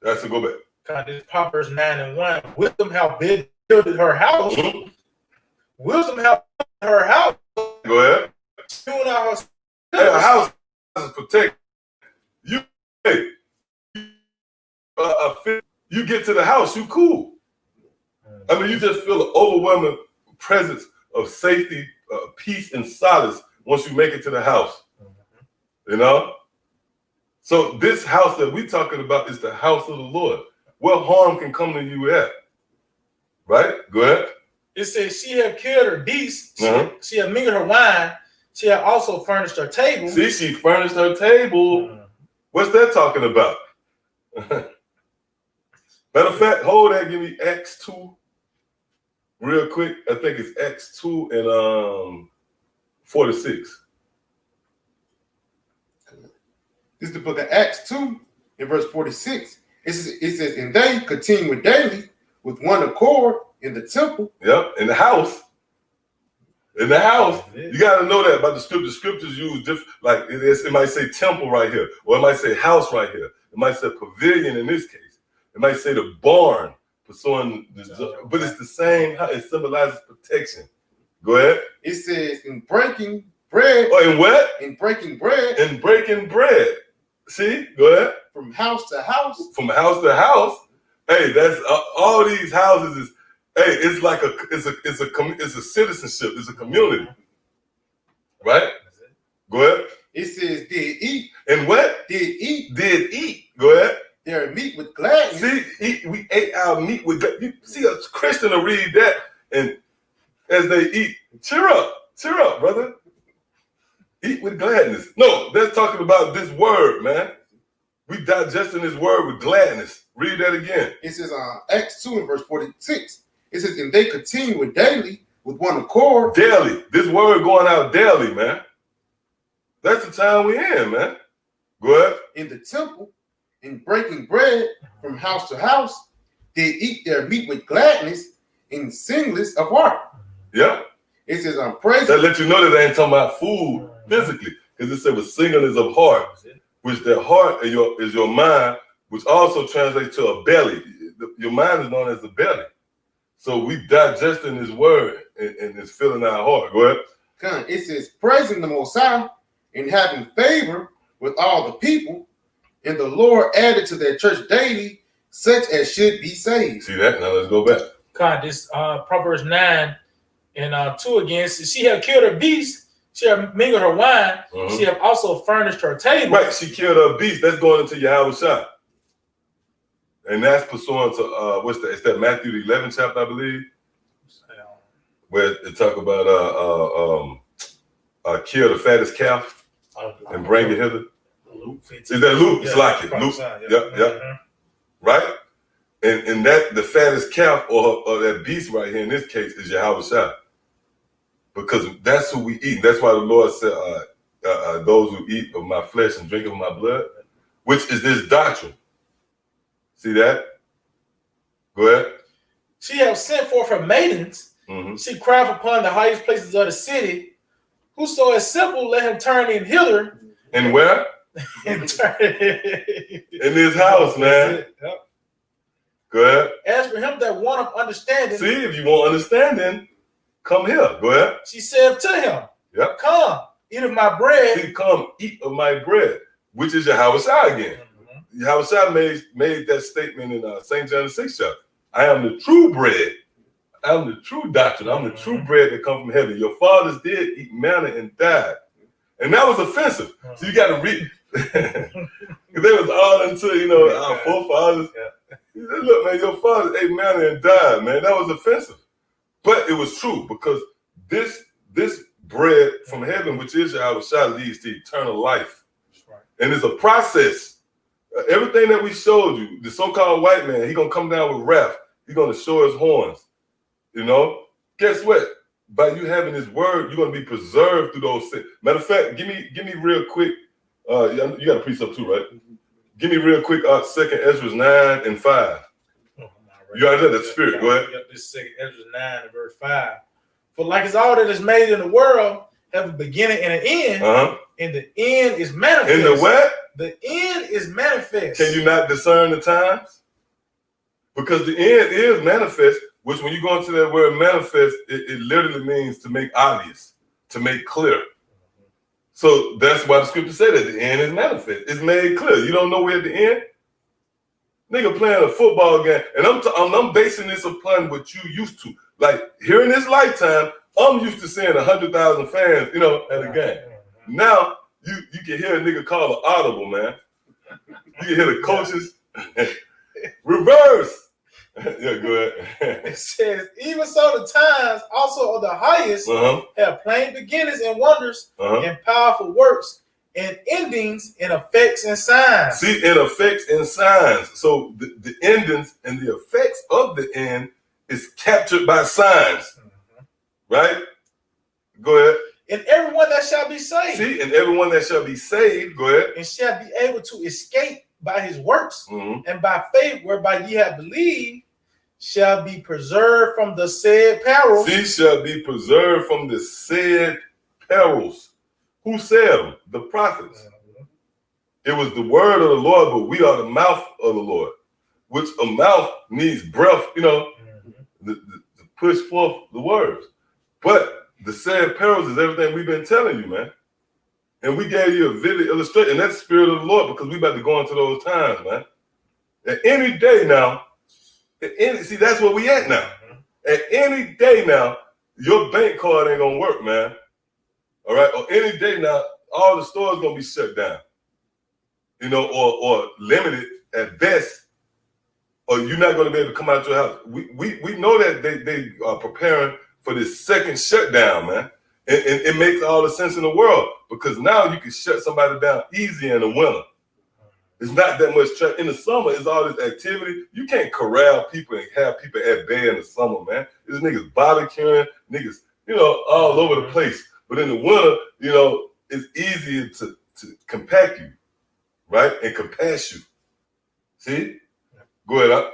That's a go back. God, this Proverbs 9:1. Wisdom how built her house. Mm-hmm. Wisdom how her house. Go ahead. Doing our Hey, a house is protected. You get to the house, you cool. I mean, you just feel an overwhelming presence of safety, peace, and solace once you make it to the house. You know? So this house that we're talking about is the house of the Lord. What harm can come to you at? Right? Go ahead. It says she had killed her beasts. She had mingled her wine. She had also furnished her table. See, she furnished her table. What's that talking about? Matter of fact, hold that. Give me Acts 2 real quick. I think it's Acts 2 and 46. This is the book of Acts 2 in verse 46. It says, "And they continued daily with one accord in the temple." Yep, in the house. In the house. You got to know that about the scripture. Scriptures use different, like it might say temple right here, or it might say house right here. It might say pavilion in this case. It might say the barn, but it's the same. It symbolizes protection. Go ahead. It says, "In breaking bread." Oh, in what? In breaking bread. In breaking bread. See? Go ahead. From house to house. From house to house. Hey, that's all these houses is. Hey, it's like it's a citizenship. It's a community, right? Go ahead. It says, "Did eat." And what? Did eat. Did eat. Go ahead. Their meat with gladness. See, we ate our meat with gladness. You see a Christian to read that, and as they eat, cheer up, brother. Eat with gladness. No, that's talking about this word, man. We digesting this word with gladness. Read that again. It says Acts 2 and verse 46. It says, "And they continue daily with one accord." Daily. This word going out daily, man. That's the time we're in, man. Go ahead. In the temple, in breaking bread from house to house, they eat their meat with gladness in singleness of heart. Yeah. It says, "I'm praising." That let you know that they ain't talking about food physically, because it said with singleness of heart, which their heart is your mind, which also translates to a belly. Your mind is known as the belly. So we digesting this word and it's filling our heart. Go ahead. It says, "Praising the Most High and having favor with all the people, and the Lord added to their church daily such as should be saved." See that? Now let's go back. God, this Proverbs 9 and 2 again. So she had killed her beast. She had mingled her wine. She had also furnished her table. Right, she killed her beast. That's going into your house shop. And that's pursuant to it's that Matthew the 11th chapter, I believe, where it talk about kill the fattest calf and bring it hither. Is that Luke? It's like it. Luke. Yep. Right? And that the fattest calf or that beast right here in this case is your house shop. Because that's who we eat. That's why the Lord said, those who eat of my flesh and drink of my blood, which is this doctrine. See that? Go ahead. She have sent forth her maidens. She cried upon the highest places of the city. Whoso is simple, let him turn in hither. And where? And turn in this house, man. Yep. Go ahead. As for him that want of understanding. See, if you want understanding, come here. Go ahead. She said to him, yep. Come, eat of my bread. See, come, eat of my bread, which is your house again. Yahushua made that statement in St. John the 6th chapter. I am the true bread. I'm the true doctrine. I'm the true bread that come from heaven. Your fathers did eat manna and died. And that was offensive. So you got to read. They was all into, our forefathers. He said, look, man, your fathers ate manna and died, man. That was offensive. But it was true because this this bread from heaven, which is Yahweh Shai, leads to eternal life. And it's a process. Everything that we showed you, the so-called white man, he gonna come down with wrath. He's gonna show his horns. You know, guess what? By you having his word, you're gonna be preserved through those things. Matter of fact, give me real quick. You got a precept too, right? Give me real quick. 2nd Ezra 9 and 5. You already read the spirit. Go ahead. This 2nd Ezra 9 and verse 5. For like as all that is made in the world have a beginning and an end, and the end is manifest. In the what? The end is manifest. Can you not discern the times? Because the end is manifest, which when you go into that word manifest, it literally means to make obvious, to make clear. So that's why the scripture said that the end is manifest. It's made clear. You don't know we're at the end? Nigga playing a football game, and I'm basing this upon what you used to. Like here in this lifetime, I'm used to seeing 100,000 fans, you know, at a game. Now you can hear a nigga call an audible, man. You can hear the coaches reverse. Yeah, go ahead. It says, even so the times also of the highest have plain beginnings and wonders and powerful works and endings and effects and signs. See, and effects and signs. So the endings and the effects of the end is captured by signs. Right? Go ahead. And everyone that shall be saved. See, and everyone that shall be saved, go ahead. And shall be able to escape by his works and by faith whereby ye have believed, shall be preserved from the said perils. See, shall be preserved from the said perils. Who said them? The prophets. It was the word of the Lord, but we are the mouth of the Lord. Which a mouth needs breath, you know, to push forth the words. But the said perils is everything we've been telling you, man. And we gave you a vivid illustration, and that's the spirit of the Lord, because we about to go into those times, man. At any day now, see, that's where we at now. At any day now, your bank card ain't gonna work, man. All right, or any day now, all the stores gonna be shut down, you know, or limited at best, or you're not gonna be able to come out to your house. We know that they are preparing for this second shutdown, man. And it makes all the sense in the world, because now you can shut somebody down easy in the winter. It's not that much traffic. In the summer, it's all this activity. You can't corral people and have people at bay in the summer, man. There's niggas barbecuing, niggas, you know, all over the place. But in the winter, you know, it's easier to compact you, right? And compass you. See? Go ahead, up.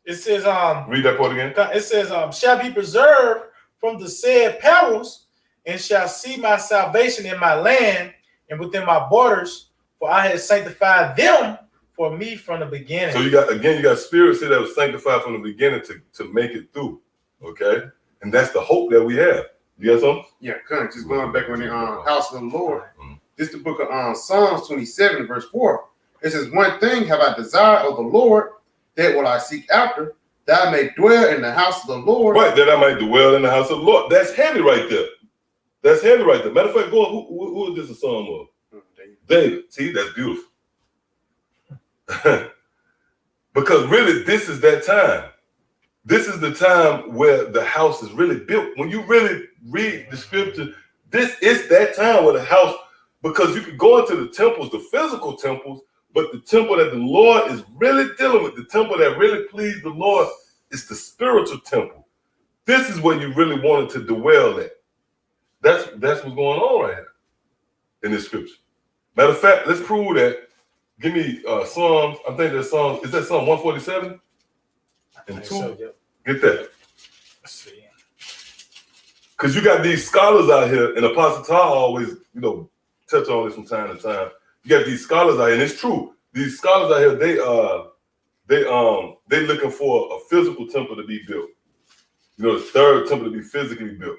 It says, read that part again. It says, shall be preserved from the said perils, and shall see my salvation in my land and within my borders, for I had sanctified them for me from the beginning. So you got spirits that was sanctified from the beginning to make it through. Okay? And that's the hope that we have. You got something? Yeah, just going back on the house of the Lord. This is the book of Psalms 27, verse 4. It says, one thing have I desired of the Lord, that will I seek after, that I may dwell in the house of the Lord. Right, that I might dwell in the house of the Lord. That's heavy right there. That's heavy right there. Matter of fact, go on, who is this a psalm of? David. See, that's beautiful. Because really, this is that time. This is the time where the house is really built. When you really read the scripture, this is that time where the house, because you can go into the temples, the physical temples, but the temple that the Lord is really dealing with, the temple that really pleased the Lord, is the spiritual temple. This is where you really wanted to dwell at. That's what's going on right here in this scripture. Matter of fact, let's prove that. Give me Psalms. I think that's Psalm. Is that Psalm 147? And 2? So, yep. Get that. Let's see. Because you got these scholars out here, and Apostle Tal always, you know, touch on this from time to time. You got these scholars out here, and it's true. These scholars out here, they looking for a physical temple to be built. You know, the third temple to be physically built.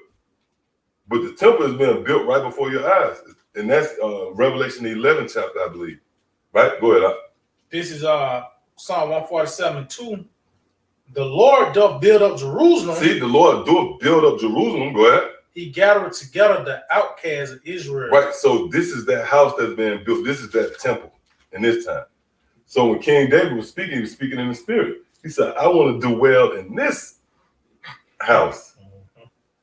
But the temple is being built right before your eyes. And that's Revelation 11 chapter, I believe. Right? Go ahead. This is Psalm 147:2. The Lord doth build up Jerusalem. See, the Lord doth build up Jerusalem. Go ahead. He gathered together the outcasts of Israel. Right. So this is that house that's being built. This is that temple in this time. So when King David was speaking, he was speaking in the spirit. He said, I want to dwell in this house.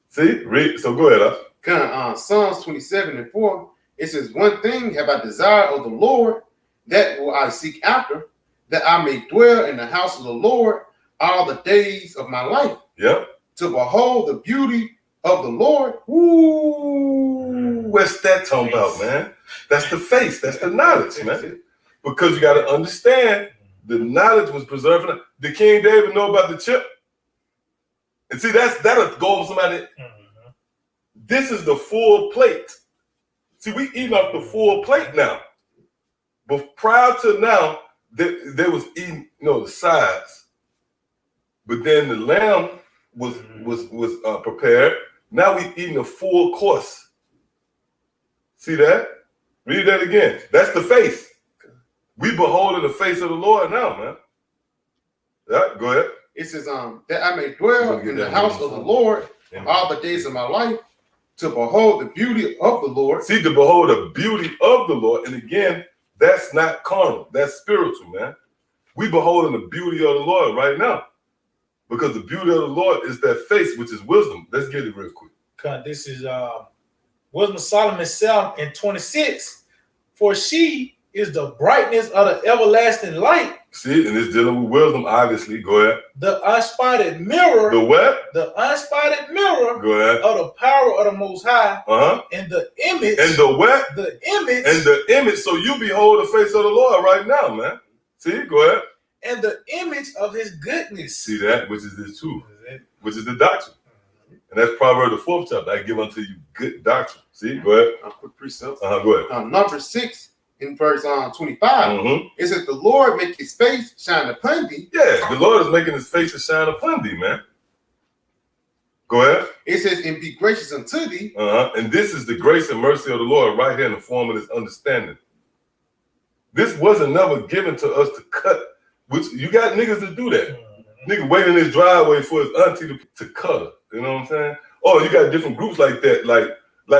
See? So go ahead. Psalms 27:4, it says, one thing have I desired of the Lord, that will I seek after, that I may dwell in the house of the Lord all the days of my life. Yep. To behold the beauty of the Lord. Ooh, what's that talking about, man? That's the face. That's the knowledge, man. Because you got to understand, the knowledge was preserved. Did King David know about the chip? And see, that'll go over somebody. This is the full plate. See, we eating off the full plate now. But prior to now, they was eating, the sides. But then the lamb was prepared. Now we eating a full course. See that? Read that again. That's the face. We beholding the face of the Lord now, man. Yeah, go ahead. It says, that I may dwell in the house of the Lord all the days of my life, to behold the beauty of the Lord. See, to behold the beauty of the Lord. And again, that's not carnal. That's spiritual, man. We beholding the beauty of the Lord right now. Because the beauty of the Lord is that face, which is wisdom. Let's get it real quick. This is Wisdom of Solomon 7:26. For she is the brightness of the everlasting light. See, and it's dealing with wisdom, obviously. Go ahead. The unspotted mirror. The what? The unspotted mirror. Go ahead. Of the power of the Most High. Uh-huh. And the image. And the what? The image. And the image. So you behold the face of the Lord right now, man. See, go ahead. And the image of his goodness. See that? Which is this too. Which is the doctrine. And that's Proverbs the 4th chapter. I give unto you good doctrine. See, go ahead. A quick precept. Go ahead. Number 6 in verse 25. It says, the Lord make his face shine upon thee. Yeah, the Lord is making his face to shine upon thee, man. Go ahead. It says, and be gracious unto thee. And this is the grace and mercy of the Lord right here in the form of this understanding. This wasn't never given to us to cut. Which you got niggas that do that. Nigga waiting in his driveway for his auntie to cut her. You know what I'm saying? Oh, you got different groups like that. Like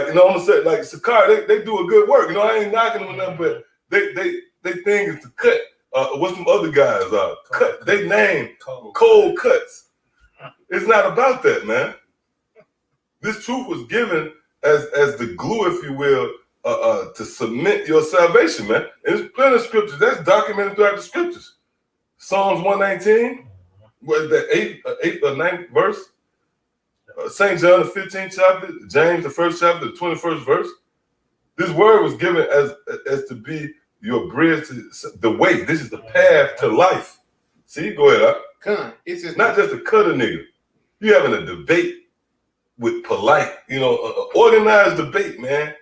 I'm gonna say, like Sakar, they do a good work. I ain't knocking them or nothing, but they thing is to cut. What's some other guys cut? They name cold cuts. It's not about that, man. This truth was given as the glue, if you will, to cement your salvation, man. And there's plenty of scriptures that's documented throughout the scriptures. Psalms 119, what is that, 8th or 9th verse? St. John, the 15th chapter, James, the 1st chapter, the 21st verse. This word was given as to be your bridge to the way. This is the path to life. See, go ahead. It's just not just to cut a nigga. You having a debate with polite, organized debate, man.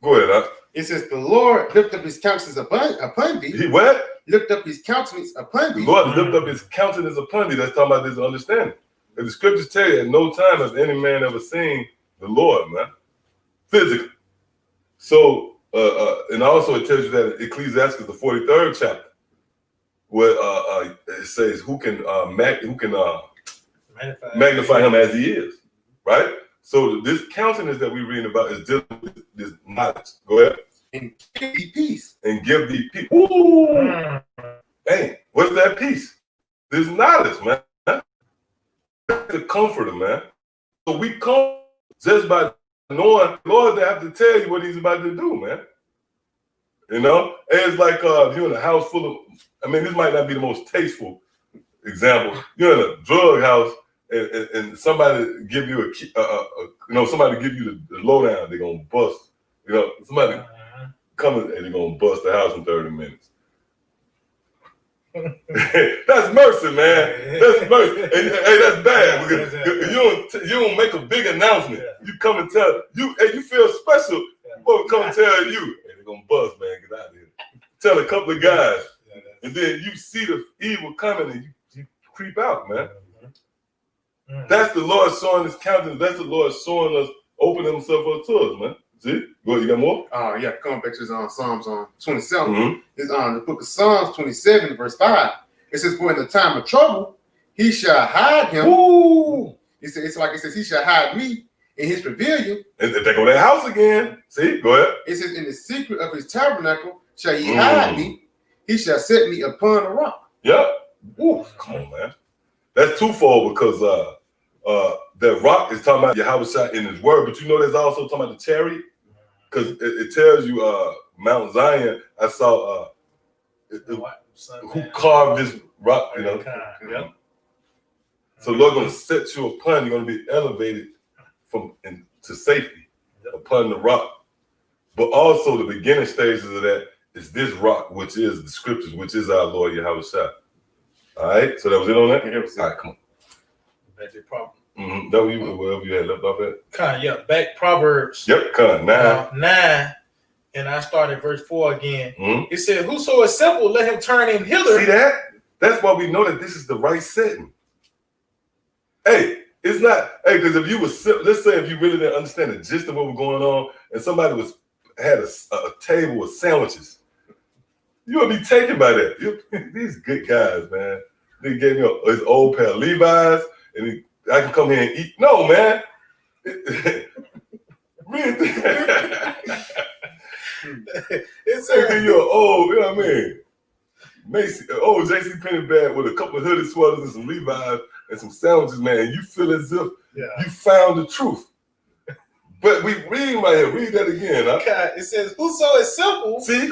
Go ahead. It says, the Lord lift up his countenance upon thee. He what? Lift up his countenance upon thee. The Lord lift up his countenance upon thee. That's talking about this understanding. And the scriptures tell you at no time has any man ever seen the Lord, man, physically. So, and also it tells you that in Ecclesiastes, the 43rd chapter, where it says, who can magnify him as he is, right? So this countenance that we're reading about is dealing with this knowledge. Go ahead. And give thee peace. And give thee peace. Ooh. Hey, what's that peace? This knowledge, man. That's the comforter, man. So we come just by knowing the Lord, they have to tell you what he's about to do, man. And it's like if you're in a house full of, this might not be the most tasteful example. You're in a drug house and somebody give you somebody give you the lowdown, they're gonna bust. Somebody coming and they're gonna bust the house in 30 minutes. That's mercy, man. That's mercy. And, hey, that's bad because you don't make a big announcement. You come and tell you feel special. Well, come and tell you, hey, they're gonna bust, man. Get out of here. Tell a couple of guys, and then you see the evil coming and you creep out, man. That's the Lord showing his countenance. That's the Lord showing us, opening himself up to us, man. See? Go, you got more? Yeah, coming back to Psalms 27. It's on the book of Psalms 27, verse 5. It says, for in the time of trouble, he shall hide him. Ooh. It says, he shall hide me in his pavilion. And they go to that house again. See? Go ahead. It says, in the secret of his tabernacle shall he hide me. He shall set me upon a rock. Yep. Ooh, come on, man. That's twofold because that rock is talking about Yahushua in his word, but you know there's also talking about the chariot, because it tells you Mount Zion. I saw who carved this rock, you know. Yep. So Lord gonna set you upon, you're gonna be elevated to safety upon the rock. But also the beginning stages of that is this rock, which is the scriptures, which is our Lord Yahushua. All right, so that was it on that? Yeah, that was it. All right, come on. Back to Proverbs. That was you, wherever you had left off at? Yeah, back Proverbs. Yep, 9. 9, and I started verse 4 again. It said, whoso is simple, let him turn in hither. See that? That's why we know that this is the right setting. Hey, it's not, because if you was, let's say if you really didn't understand the gist of what was going on, and somebody had a table with sandwiches, you would be taken by that. These good guys, man. They gave me his old pair of Levi's, and I can come here and eat. No, man. It's like you're old, you know what I mean? Macy, old JC Penney bag with a couple of hooded sweaters and some Levi's and some sandwiches, man. You feel as if you found the truth. But we read right here. Read that again. Huh? Okay. It says, whoso is simple. See?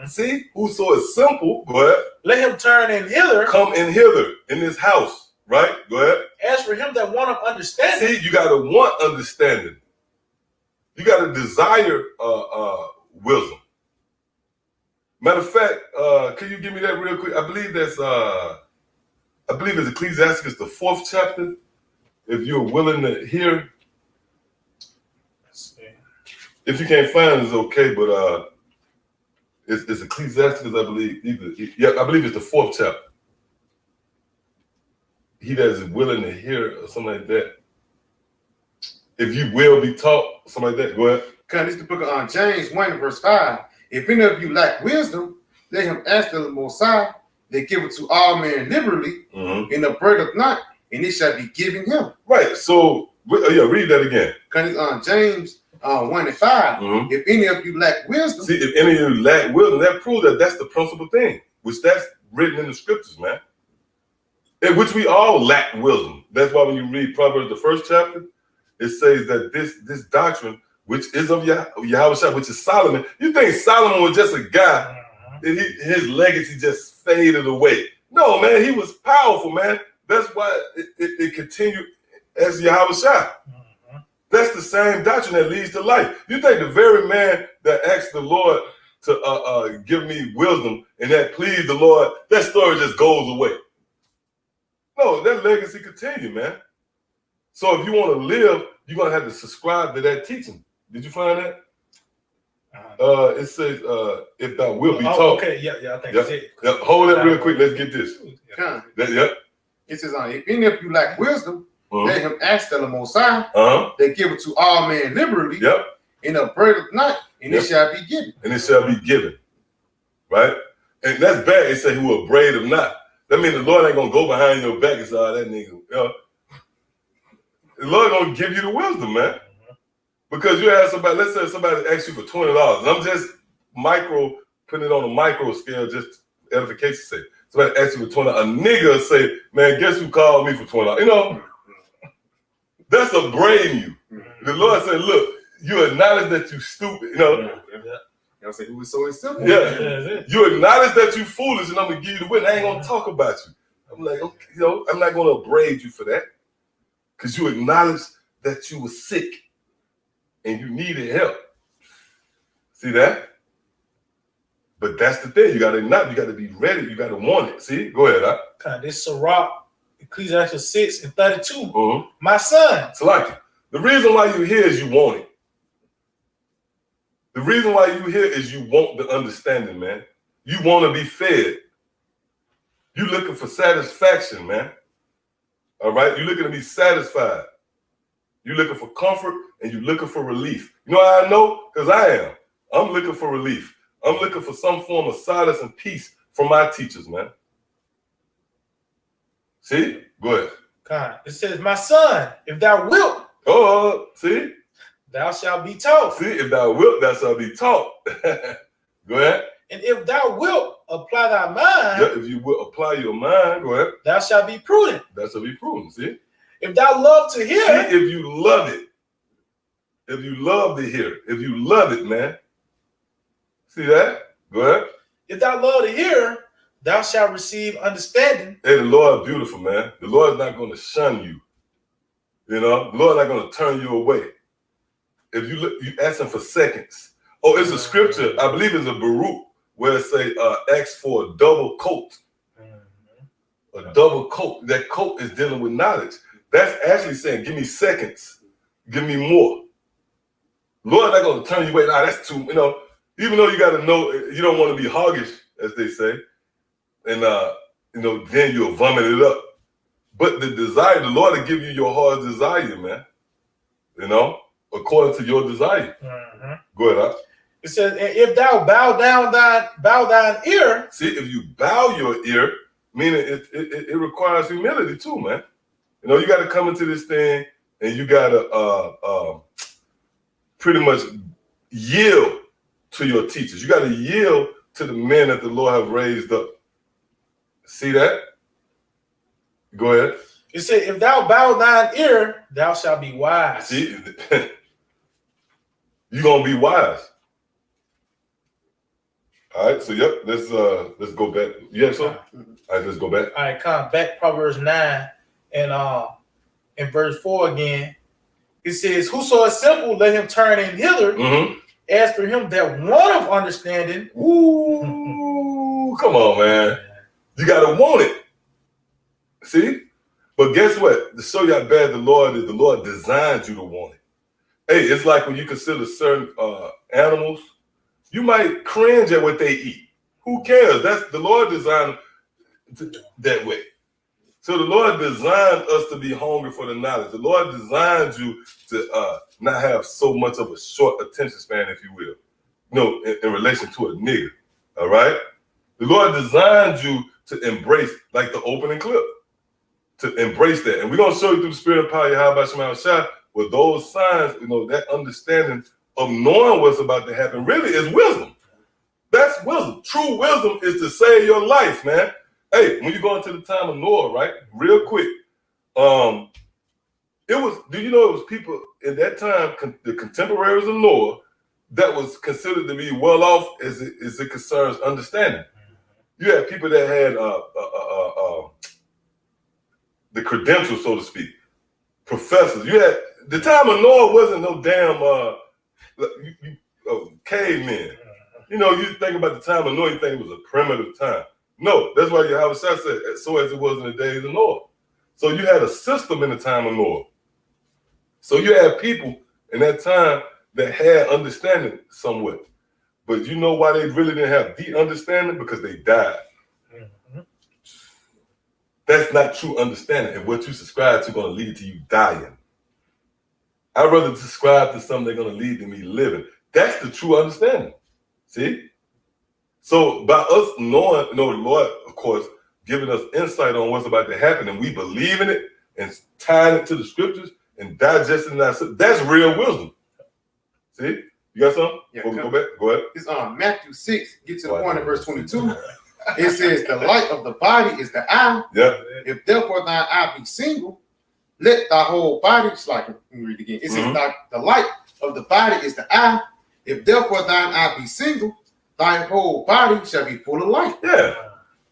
See? Whoso is simple, go ahead. Let him turn in hither. Come in hither in this house, right? Go ahead. As for him that want understanding. See, you got to want understanding. You got to desire wisdom. Matter of fact, can you give me that real quick? I believe it's Ecclesiastes, the 4th chapter. If you're willing to hear. If you can't find it, it's okay, but it's Ecclesiastes, I believe. I believe it's the 4th chapter. He that is willing to hear or something like that. If you will be taught, something like that. Go ahead. Because it's the book of James 1 verse 5. If any of you lack wisdom, let him ask the Most High. They give it to all men liberally, and upbraideth not, and it shall be given him. Right. So, read that again. Because it's James 1 and 5. If any of you lack wisdom. See, if any of you lack wisdom, that proves that that's the principal thing, which that's written in the scriptures, man. In which we all lack wisdom. That's why when you read Proverbs, the 1st chapter, it says that this doctrine, which is of Yahushua, which is Solomon. You think Solomon was just a guy, and his legacy just faded away. No, man, he was powerful, man. That's why it continued as Yahushua. That's the same doctrine that leads to life. You think the very man that asked the Lord to give me wisdom and that pleased the Lord, that story just goes away. No, that legacy continues, man. So if you want to live, you're going to have to subscribe to that teaching. Did you find that? It says, if thou wilt be taught. Okay, I think that's it. Hold that real quick. Let's get this. It says, if any of you lack wisdom, let him ask the Most High. They give it to all men liberally. And upbraideth not, and it shall be given. And it shall be given. Right? And that's bad. It say who upbraideth not. That means the Lord ain't going to go behind your back and say, that nigga. The Lord going to give you the wisdom, man. Because you ask somebody, let's say somebody asks you for $20, and I'm just putting it on a micro scale, just edification sake. Somebody asks you for $20, a nigga say, man, guess who called me for $20? You know, that's upbraiding you. The Lord said, look, you acknowledge that you stupid, you know. Y'all say, who is so simple? Yeah. You acknowledge that you foolish, and I'm going to give you the win. I ain't going to talk about you. I'm like, okay, I'm not going to upbraid you for that. Because you acknowledge that you were sick and you needed help. See that? But that's the thing. You got to acknowledge. You got to be ready. You got to want it. See? Go ahead. This Sirach, Ecclesiastes 6 and 32. My son. Salaki. The reason why you're here is you want it. The reason why you're here is you want the understanding, man. You want to be fed. You're looking for satisfaction, man. All right? You're looking to be satisfied. You're looking for comfort and you're looking for relief. You know how I know? Because I am. I'm looking for relief. I'm looking for some form of solace and peace from my teachers, man. See? Go ahead. God, it says, my son, if thou wilt. See? Thou shalt be taught. See, if thou wilt, thou shalt be taught. Go ahead. And if thou wilt apply thy mind. If you will apply your mind, go ahead. Thou shalt be prudent. Thou shalt be prudent, see? If thou love to hear. See, if you love it. If you love to hear. If you love it, man. See that? Go ahead. If thou love to hear, thou shalt receive understanding. Hey, the Lord is beautiful, man. The Lord is not going to shun you. You know, the Lord is not going to turn you away. If you ask him for seconds. Oh, it's a scripture. I believe it's a Baruch where it say, ask for a double coat. A double coat. That coat is dealing with knowledge. That's actually saying, give me seconds. Give me more. Lord not going to turn you away. Nah, that's too, you know, even though you got to know, you don't want to be hoggish, as they say. And, you know, then you'll vomit it up. But the desire, the Lord will give you your heart's desire, man. You know, according to your desire. Go ahead, huh? It says, if thou bow down thine ear. See, if you bow your ear, meaning it requires humility too, man. You know, you got to come into this thing and you got to pretty much yield to your teachers. You got to yield to the men that the Lord have raised up. See that? Go ahead. It said, if thou bow thine ear, thou shalt be wise. See, you're going to be wise. All right, so yep, let's go back. Yeah, so? All right, let's go back. All right, come back Proverbs 9 and in verse 4 again. It says, whoso is simple, let him turn in hither. As for him that want of understanding. Ooh, come on, man. You gotta want it. See? But guess what? To show you how bad the Lord is, the Lord designed you to want it. Hey, it's like when you consider certain animals, you might cringe at what they eat. Who cares? That's the Lord designed that way. So the Lord designed us to be hungry for the knowledge. The Lord designed you to not have so much of a short attention span, if you will. You know, in relation to a nigger. All right? The Lord designed you to embrace, like the opening clip, to embrace that. And we're going to show you through the spirit of power, how about Shema Shah, with those signs, you know, that understanding of knowing what's about to happen really is wisdom. That's wisdom. True wisdom is to save your life, man. Hey, when you go into the time of Noah, right? Real quick. Do you know it was people in that time, the contemporaries of Noah, that was considered to be well off as it concerns understanding. You had people that had the credentials, so to speak, professors. You had the time of Noah wasn't no damn cavemen. You know, you think about the time of Noah, you think it was a primitive time. No, that's why Yahweh said, so as it was in the days of Noah. So you had a system in the time of Noah. So you had people in that time that had understanding somewhat. But you know why they really didn't have the understanding? Because they died. That's not true understanding. And what you subscribe to going to lead to you dying. I'd rather subscribe to something that's going to lead to me living. That's the true understanding. See? So by us knowing, the Lord, of course, giving us insight on what's about to happen, and we believe in it and tying it to the scriptures and digesting that, that's real wisdom. See? You got something? Yeah, Before we go back? Go ahead. It's Matthew 6, get to the point in verse 22. It says, the light of the body is the eye. Yeah. If therefore thine eye be single, let thy whole body, let me read it again. It says, the light of the body is the eye. If therefore thine eye be single, thy whole body shall be full of light. Yeah.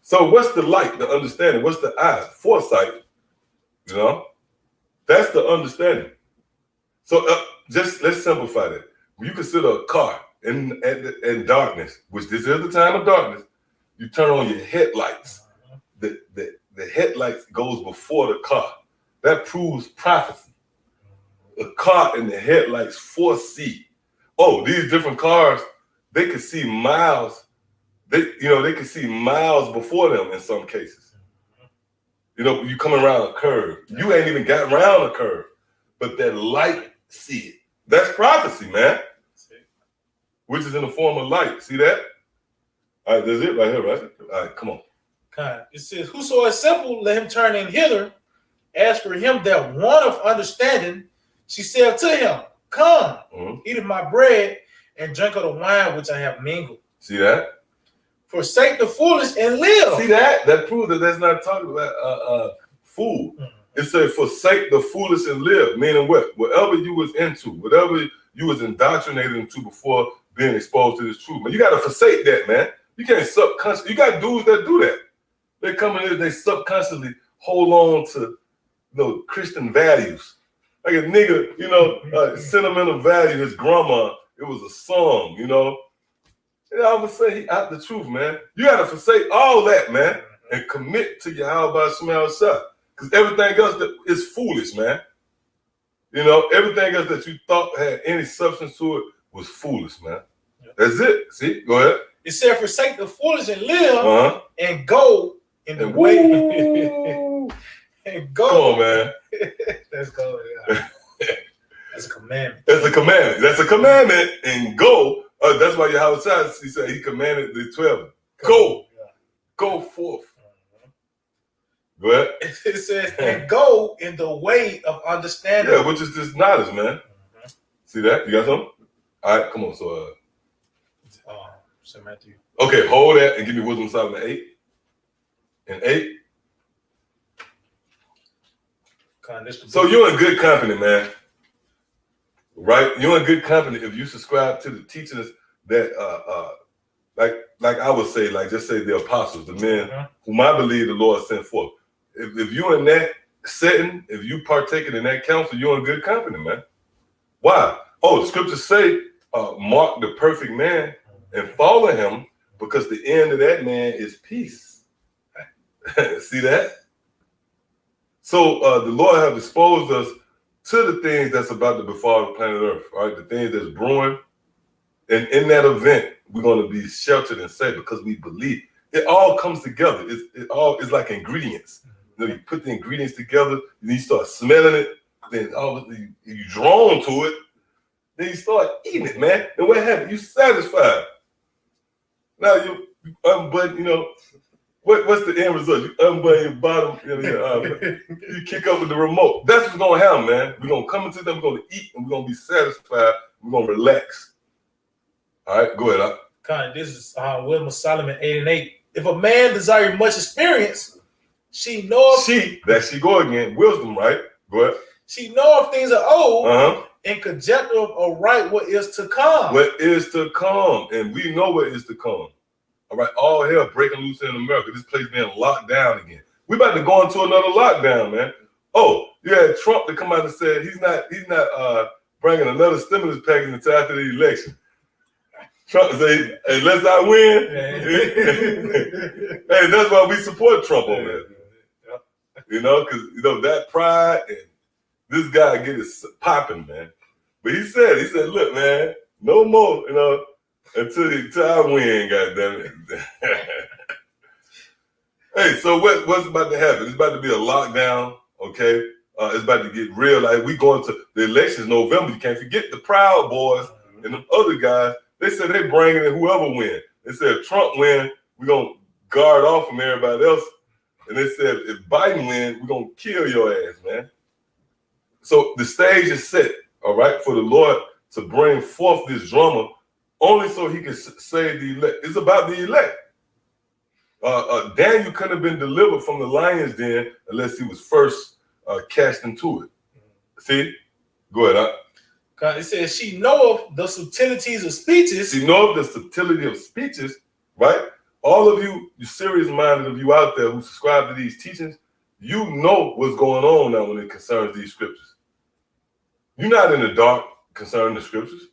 So what's the light, the understanding? What's the eye? Foresight. You know? That's the understanding. So just let's simplify that. When you consider a car in darkness, which this is the time of darkness, you turn on your headlights. The headlights goes before the car. That proves prophecy. The car and the headlights foresee. Oh, these different cars, they can see miles. They can see miles before them in some cases. You know, you come around a curve. You ain't even got around a curve. But that light see it. That's prophecy, man. Which is in the form of light. See that? All right, that's it right here, right? All right, come on. Okay. It says, whoso is simple, let him turn in hither. As for him that want of understanding, she said to him, come, eat of my bread, and drink of the wine which I have mingled. See that? Forsake the foolish and live. See that? That proves that that's not talking about food. It said, forsake the foolish and live. Meaning what? Whatever you was into, whatever you was indoctrinated into before being exposed to this truth, man. You got to forsake that, man. You can't subconsciously. You got dudes that do that. They come in here, they subconsciously hold on to Christian values. Like a nigga, sentimental value, his grandma, it was a song, And I would say he out the truth, man. You got to forsake all that, man, and commit to your how about smell shot. Because everything else that is foolish, man. Everything else that you thought had any substance to it was foolish, man. Yep. That's it. See, go ahead. It said, forsake the foolish and live and go in the way. And go. Come on, man. Let's go. Yeah. That's a commandment. That's a commandment. That's a commandment. And go. That's why Yahweh he said he commanded the 12. Go. Yeah. Go forth. Go ahead. It says, and go in the way of understanding. Yeah, which is this knowledge, man. See that? You got something? All right, come on. So, Matthew. Okay, hold that and give me Wisdom Solomon 8. And 8. So you're in good company, man. Right? You're in good company if you subscribe to the teachings that like I would say, like just say the apostles, the men whom I believe the Lord sent forth. If you're in that setting, if you partaking in that counsel, you're in good company, man. Why? Oh, the scriptures say, mark the perfect man and follow him, because the end of that man is peace. See that? So the Lord have exposed us to the things that's about to befall the planet Earth, right? The things that's brewing. And in that event, we're going to be sheltered and safe because we believe. It all comes together. It's like ingredients. You put the ingredients together, and you start smelling it, then you drawn to it, then you start eating it, man. And what happens? You satisfied. Now you unbutton, what's the end result? You unbutton your bottom, you kick up with the remote. That's what's gonna happen, man. We're gonna come into them, we're gonna eat, and we're gonna be satisfied, we're gonna relax. All right, go ahead. This is Wisdom of Solomon 8 and 8. If a man desire much experience, she knoweth. She go again. Wisdom, right? Go ahead. She knoweth things are old, and conjecture of right what is to come. What is to come, and we know what is to come. All right, all hell breaking loose in America. This place being locked down again. We about to go into another lockdown, man. Oh, you had Trump to come out and say he's not bringing another stimulus package until after the election. Trump say, unless I win, hey, that's why we support Trump on that. Because that pride and this guy get it popping, man. But he said, look, man, no more, until I win, goddammit. Hey, so what's about to happen? It's about to be a lockdown, okay? It's about to get real. Like we going to the elections November. You can't forget the Proud Boys and the other guys. They said they bringing in whoever win. They said if Trump win, we're gonna guard off from everybody else. And they said if Biden win, we're gonna kill your ass, man. So the stage is set, all right, for the Lord to bring forth this drama only so he can save the elect. It's about the elect. Daniel couldn't have been delivered from the lion's den unless he was first cast into it. See? Go ahead. It says she knoweth the subtleties of speeches. She knoweth the subtlety of speeches, right? All of you serious-minded of you out there who subscribe to these teachings, you know what's going on now when it concerns these scriptures. You're not in the dark concerning the scriptures.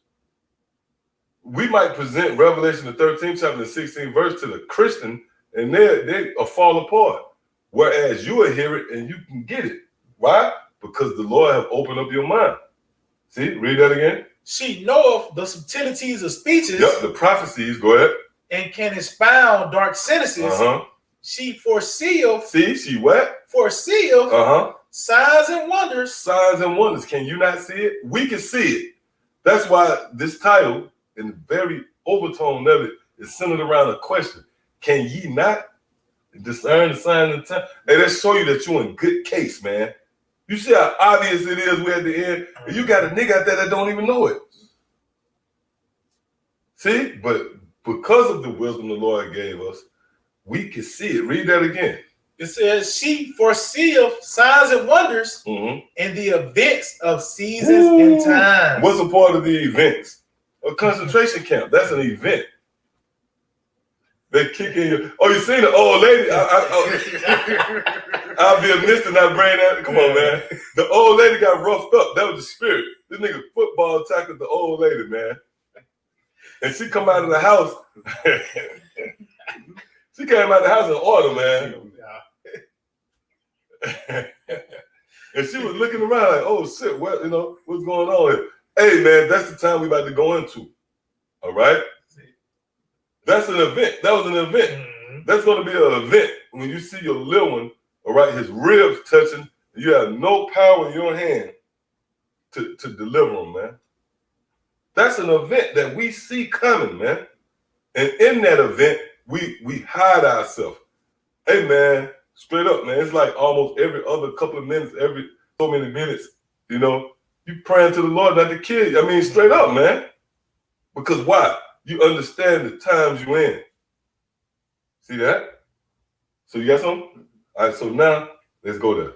We might present Revelation the 13th chapter and 16th verse to the Christian, and they fall apart. Whereas you will hear it and you can get it. Why? Because the Lord have opened up your mind. See, read that again. She knoweth the subtleties of speeches. Yep, the prophecies, go ahead. And can expound dark sentences. She foreseeth. See, she what? Foreseeth. Signs and wonders. Signs and wonders. Can you not see it? We can see it. That's why this title, and the very overtone of it, is centered around a question. Can ye not discern the signs and times? Hey, let's show you that you're in good case, man. You see how obvious it is we're at the end? And you got a nigga out there that don't even know it. See? But because of the wisdom the Lord gave us, we can see it. Read that again. It says she foreseeth signs and wonders and the events of seasons and times. What's a part of the events? A concentration camp. That's an event. They kick in you. Oh, you seen the old lady? I'll be amiss to not bring that. Come on, man. The old lady got roughed up. That was the spirit. This nigga football tackled the old lady, man. And she come out of the house. She came out of the house in order, man. And she was looking around like, oh shit, what, what's going on here? Hey, man, that's the time we about to go into. All right? That's an event. That was an event. That's going to be an event when you see your little one, all right, his ribs touching, you have no power in your hand to deliver him, man. That's an event that we see coming, man. And in that event, we hide ourselves. Hey, man, straight up, man. It's like almost every other couple of minutes, every so many minutes, you praying to the Lord not to kill you. I mean, straight up, man. Because why? You understand the times you're in. See that? So you got something? All right, so now let's go there.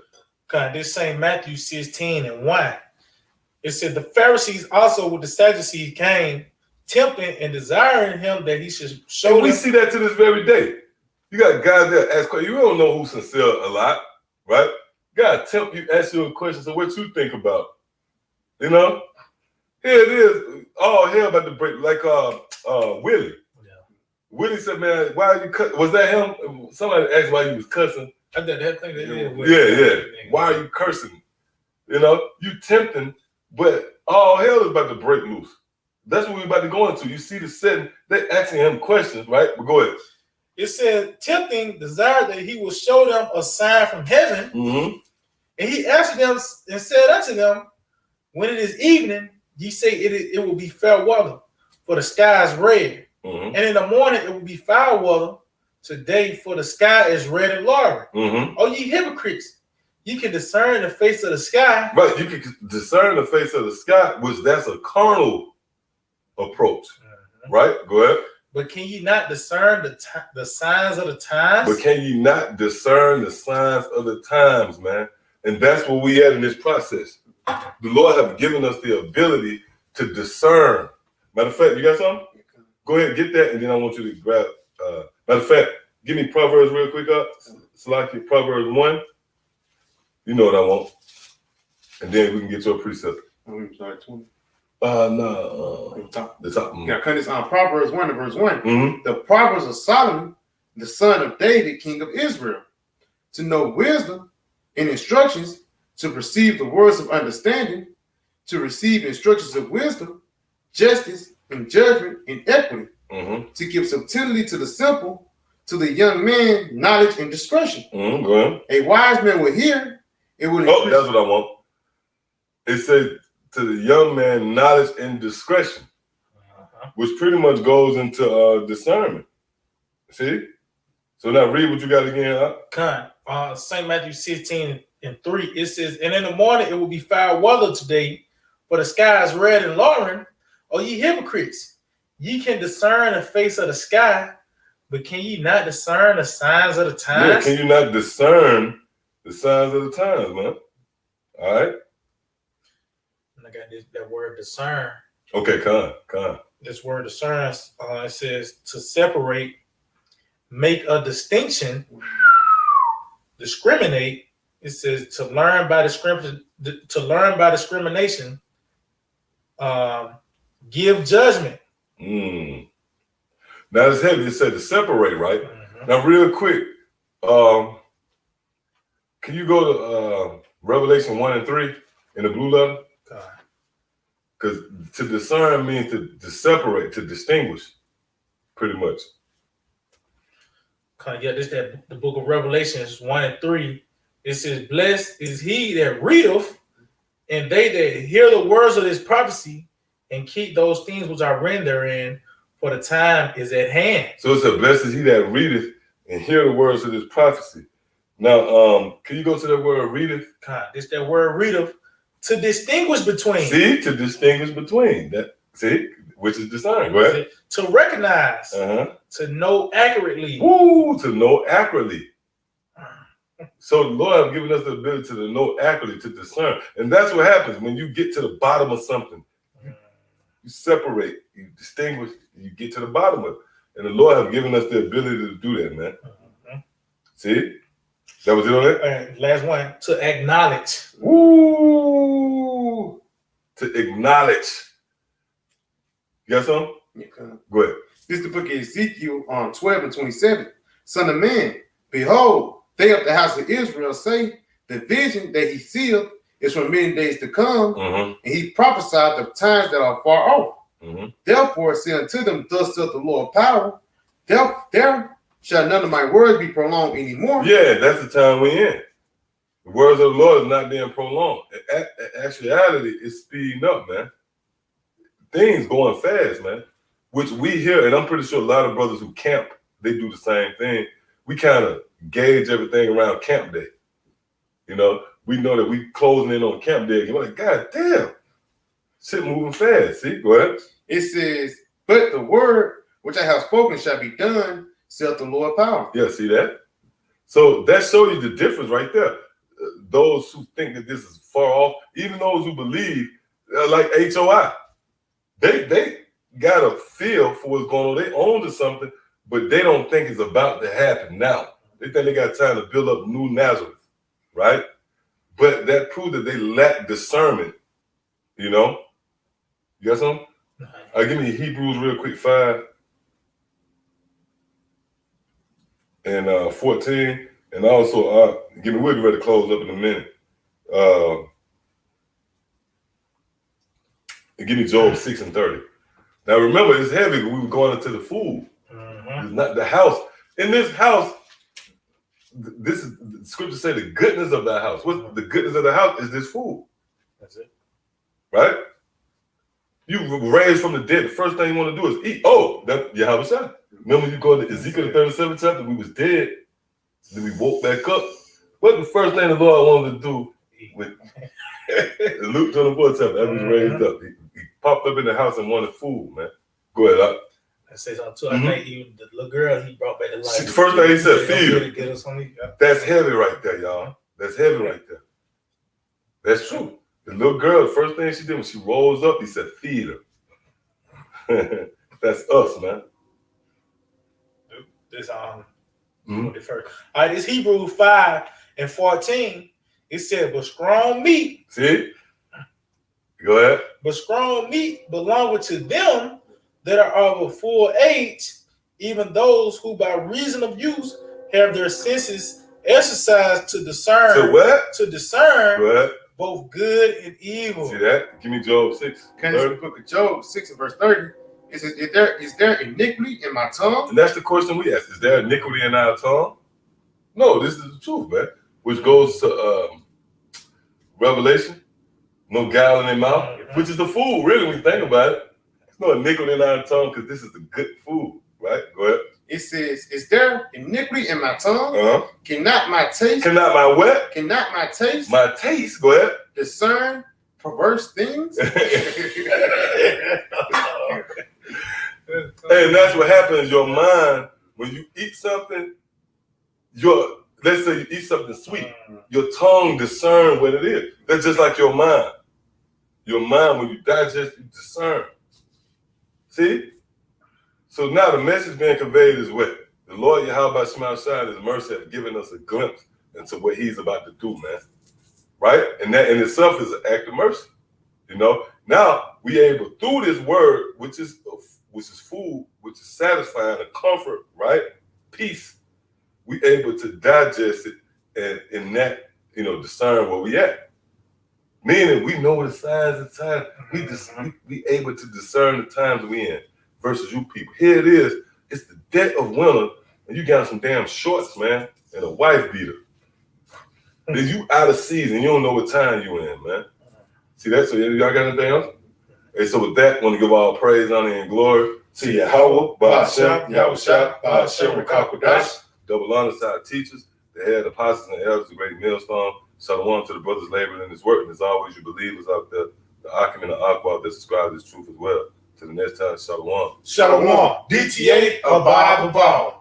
God, this same Matthew 16:1. It said the Pharisees also with the Sadducees came, tempting and desiring him that he should show them. We see that to this very day. You got guys that ask questions. You don't know who's sincere a lot, right? God tempt you, ask you a question. So what you think about? Here it is. All hell about to break. Like Willie. Yeah. Willie said, "Man, why are you cussing?" Was that him? Somebody asked why he was cussing. I did that thing. Yeah. Why are you cursing? You tempting, but all hell is about to break loose. That's what we're about to go into. You see the setting. They asking him questions, right? But go ahead. It said, tempting, desired that he will show them a sign from heaven. And he answered them and said unto them, when it is evening, ye say it will be fair weather, for the sky is red. And in the morning it will be foul weather. Today, for the sky is red and lowering. Oh, ye hypocrites, you can discern the face of the sky. Right, you can discern the face of the sky, which that's a carnal approach. Right, go ahead. But can you not discern the signs of the times? But can you not discern the signs of the times, man? And that's where we at in this process. The Lord have given us the ability to discern. Matter of fact, you got something? Go ahead and get that, and then I want you to grab. Matter of fact, give me Proverbs real quick up. Select your Proverbs 1. You know what I want. And then we can get to a precept. I'm sorry, 20. No. The top. Yeah, cut this on Proverbs 1 and verse 1. The Proverbs of Solomon, the son of David, king of Israel, to know wisdom and instructions, to perceive the words of understanding, to receive instructions of wisdom, justice and judgment and equity, to give subtlety to the simple, to the young man knowledge and discretion. A wise man will hear. It will. Oh, that's what I want. It says to the young man knowledge and discretion, which pretty much goes into discernment. See? So now read what you got again. St. Matthew 16:3. It says, and in the morning it will be foul weather today, for the sky is red and lowering. Oh, ye hypocrites, ye can discern the face of the sky, but can ye not discern the signs of the times? Yeah, can you not discern the signs of the times, man? All right. And I got that word discern. Okay, come on. This word discern, it says to separate, make a distinction, discriminate. It says to learn by discrimination, give judgment. Now it's heavy. It said to separate, right? Now, real quick, can you go to Revelation 1 and 3 in the blue letter? Because to discern means to separate, to distinguish, pretty much. Yeah, this that the book of Revelations 1 and 3. It says, blessed is he that readeth, and they that hear the words of this prophecy, and keep those things which are written therein, for the time is at hand. So it said, blessed is he that readeth, and hear the words of this prophecy. Now, can you go to that word readeth? This that word readeth, to distinguish between. See, to distinguish between. That, see, which is discern, right? To recognize, to know accurately. To know accurately. So the Lord has given us the ability to know accurately, to discern. And that's what happens when you get to the bottom of something. You separate, you distinguish, you get to the bottom of it. And the Lord has given us the ability to do that, man. See? That was it on that? Last one, to acknowledge. Woo! To acknowledge. You got something? Yeah. Go ahead. This is the book of Ezekiel 12 and 27. Son of man, behold, they of the house of Israel say, the vision that he sealed is from many days to come, and he prophesied of times that are far off. Therefore, say unto them, thus saith the Lord of power, there shall none of my words be prolonged anymore. Yeah, that's the time we're in. The words of the Lord is not being prolonged. Actuality is speeding up, man. Things going fast, man. Which we hear, and I'm pretty sure a lot of brothers who camp, they do the same thing. We kind of gauge everything around camp day. You know, we know that we closing in on camp day. You're like, God damn, shit moving fast. See, go ahead. It says, but the word which I have spoken shall be done, saith the Lord power. Yeah, see that? So that shows you the difference right there. Those who think that this is far off, even those who believe, like HOI, they got a feel for what's going on. They own to something, but they don't think it's about to happen now. They think they got time to build up new Nazareth, right? But that proves that they lack discernment, you know? You got something? Give me Hebrews real quick, 5 and 14. And also, we'll be ready to close up in a minute. And give me Job 6 and 30. Now remember, it's heavy. We were going into the food. It's not the house. In this house, this is the scripture say the goodness of the house. What's the goodness of the house is this food. That's it. Right? You raised from the dead. The first thing you want to do is eat. Oh, that Yahweh shot. Remember you go to Ezekiel the 37th chapter, we was dead. Then we woke back up. What's the first thing the Lord wanted to do with Luke 24th chapter after he was raised up? He popped up in the house and wanted food, man. Go ahead, Doc. I say something too. I think even the little girl he brought back to life. The first thing he said, feed her. That's heavy right there, y'all. That's heavy right there. That's true. The little girl, the first thing she did when she rose up, he said, feed her. That's us, man. This first. All right, this Hebrews 5 and 14. It said, but strong meat. See? Go ahead. But strong meat belongeth to them that are of a full age, even those who by reason of use have their senses exercised to discern. To what? To discern what? Both good and evil. See that? Give me Job 6. The book of Job 6 and verse 30. It says, is there iniquity in my tongue? And that's the question we ask. Is there iniquity in our tongue? No, this is the truth, man. Which goes to Revelation. No guile in their mouth, which is the food, really, when you think about it. There's no iniquity in our tongue because this is the good food, right? Go ahead. It says, is there iniquity in my tongue? Cannot my taste? Cannot my what? Cannot my taste? My taste, go ahead. Discern perverse things? And that's what happens in your mind when you eat something. Let's say you eat something sweet, your tongue discern what it is. That's just like your mind. Your mind, when you digest, you discern. See? So now the message being conveyed is what? The Lord Yahweh Shema Shai, His mercy, has given us a glimpse into what He's about to do, man. Right? And that in itself is an act of mercy. You know? Now we able through this word, which is food, which is satisfying, a comfort, right? Peace. We able to digest it and in that, discern where we at. Meaning we know the signs of time. We able to discern the times we in versus you people. Here it is. It's the dead of winter and you got some damn shorts, man, and a wife beater. Then you out of season. You don't know what time you in, man. See that? So y'all got anything else? And so with that, I want to give all praise, honor, and glory to Yahweh, Ba'ashem, Yahweh Shah, Ba'ashem, Rekakwadash. Double honor to our teachers, the head apostles and elders, the great millstone. Shalom to the brothers laboring in this work. And as always, you believers out there, the Akim and the Aqua that subscribe to this truth as well. To the next time, Shalom. Shalom. DTA, Abba, Abba.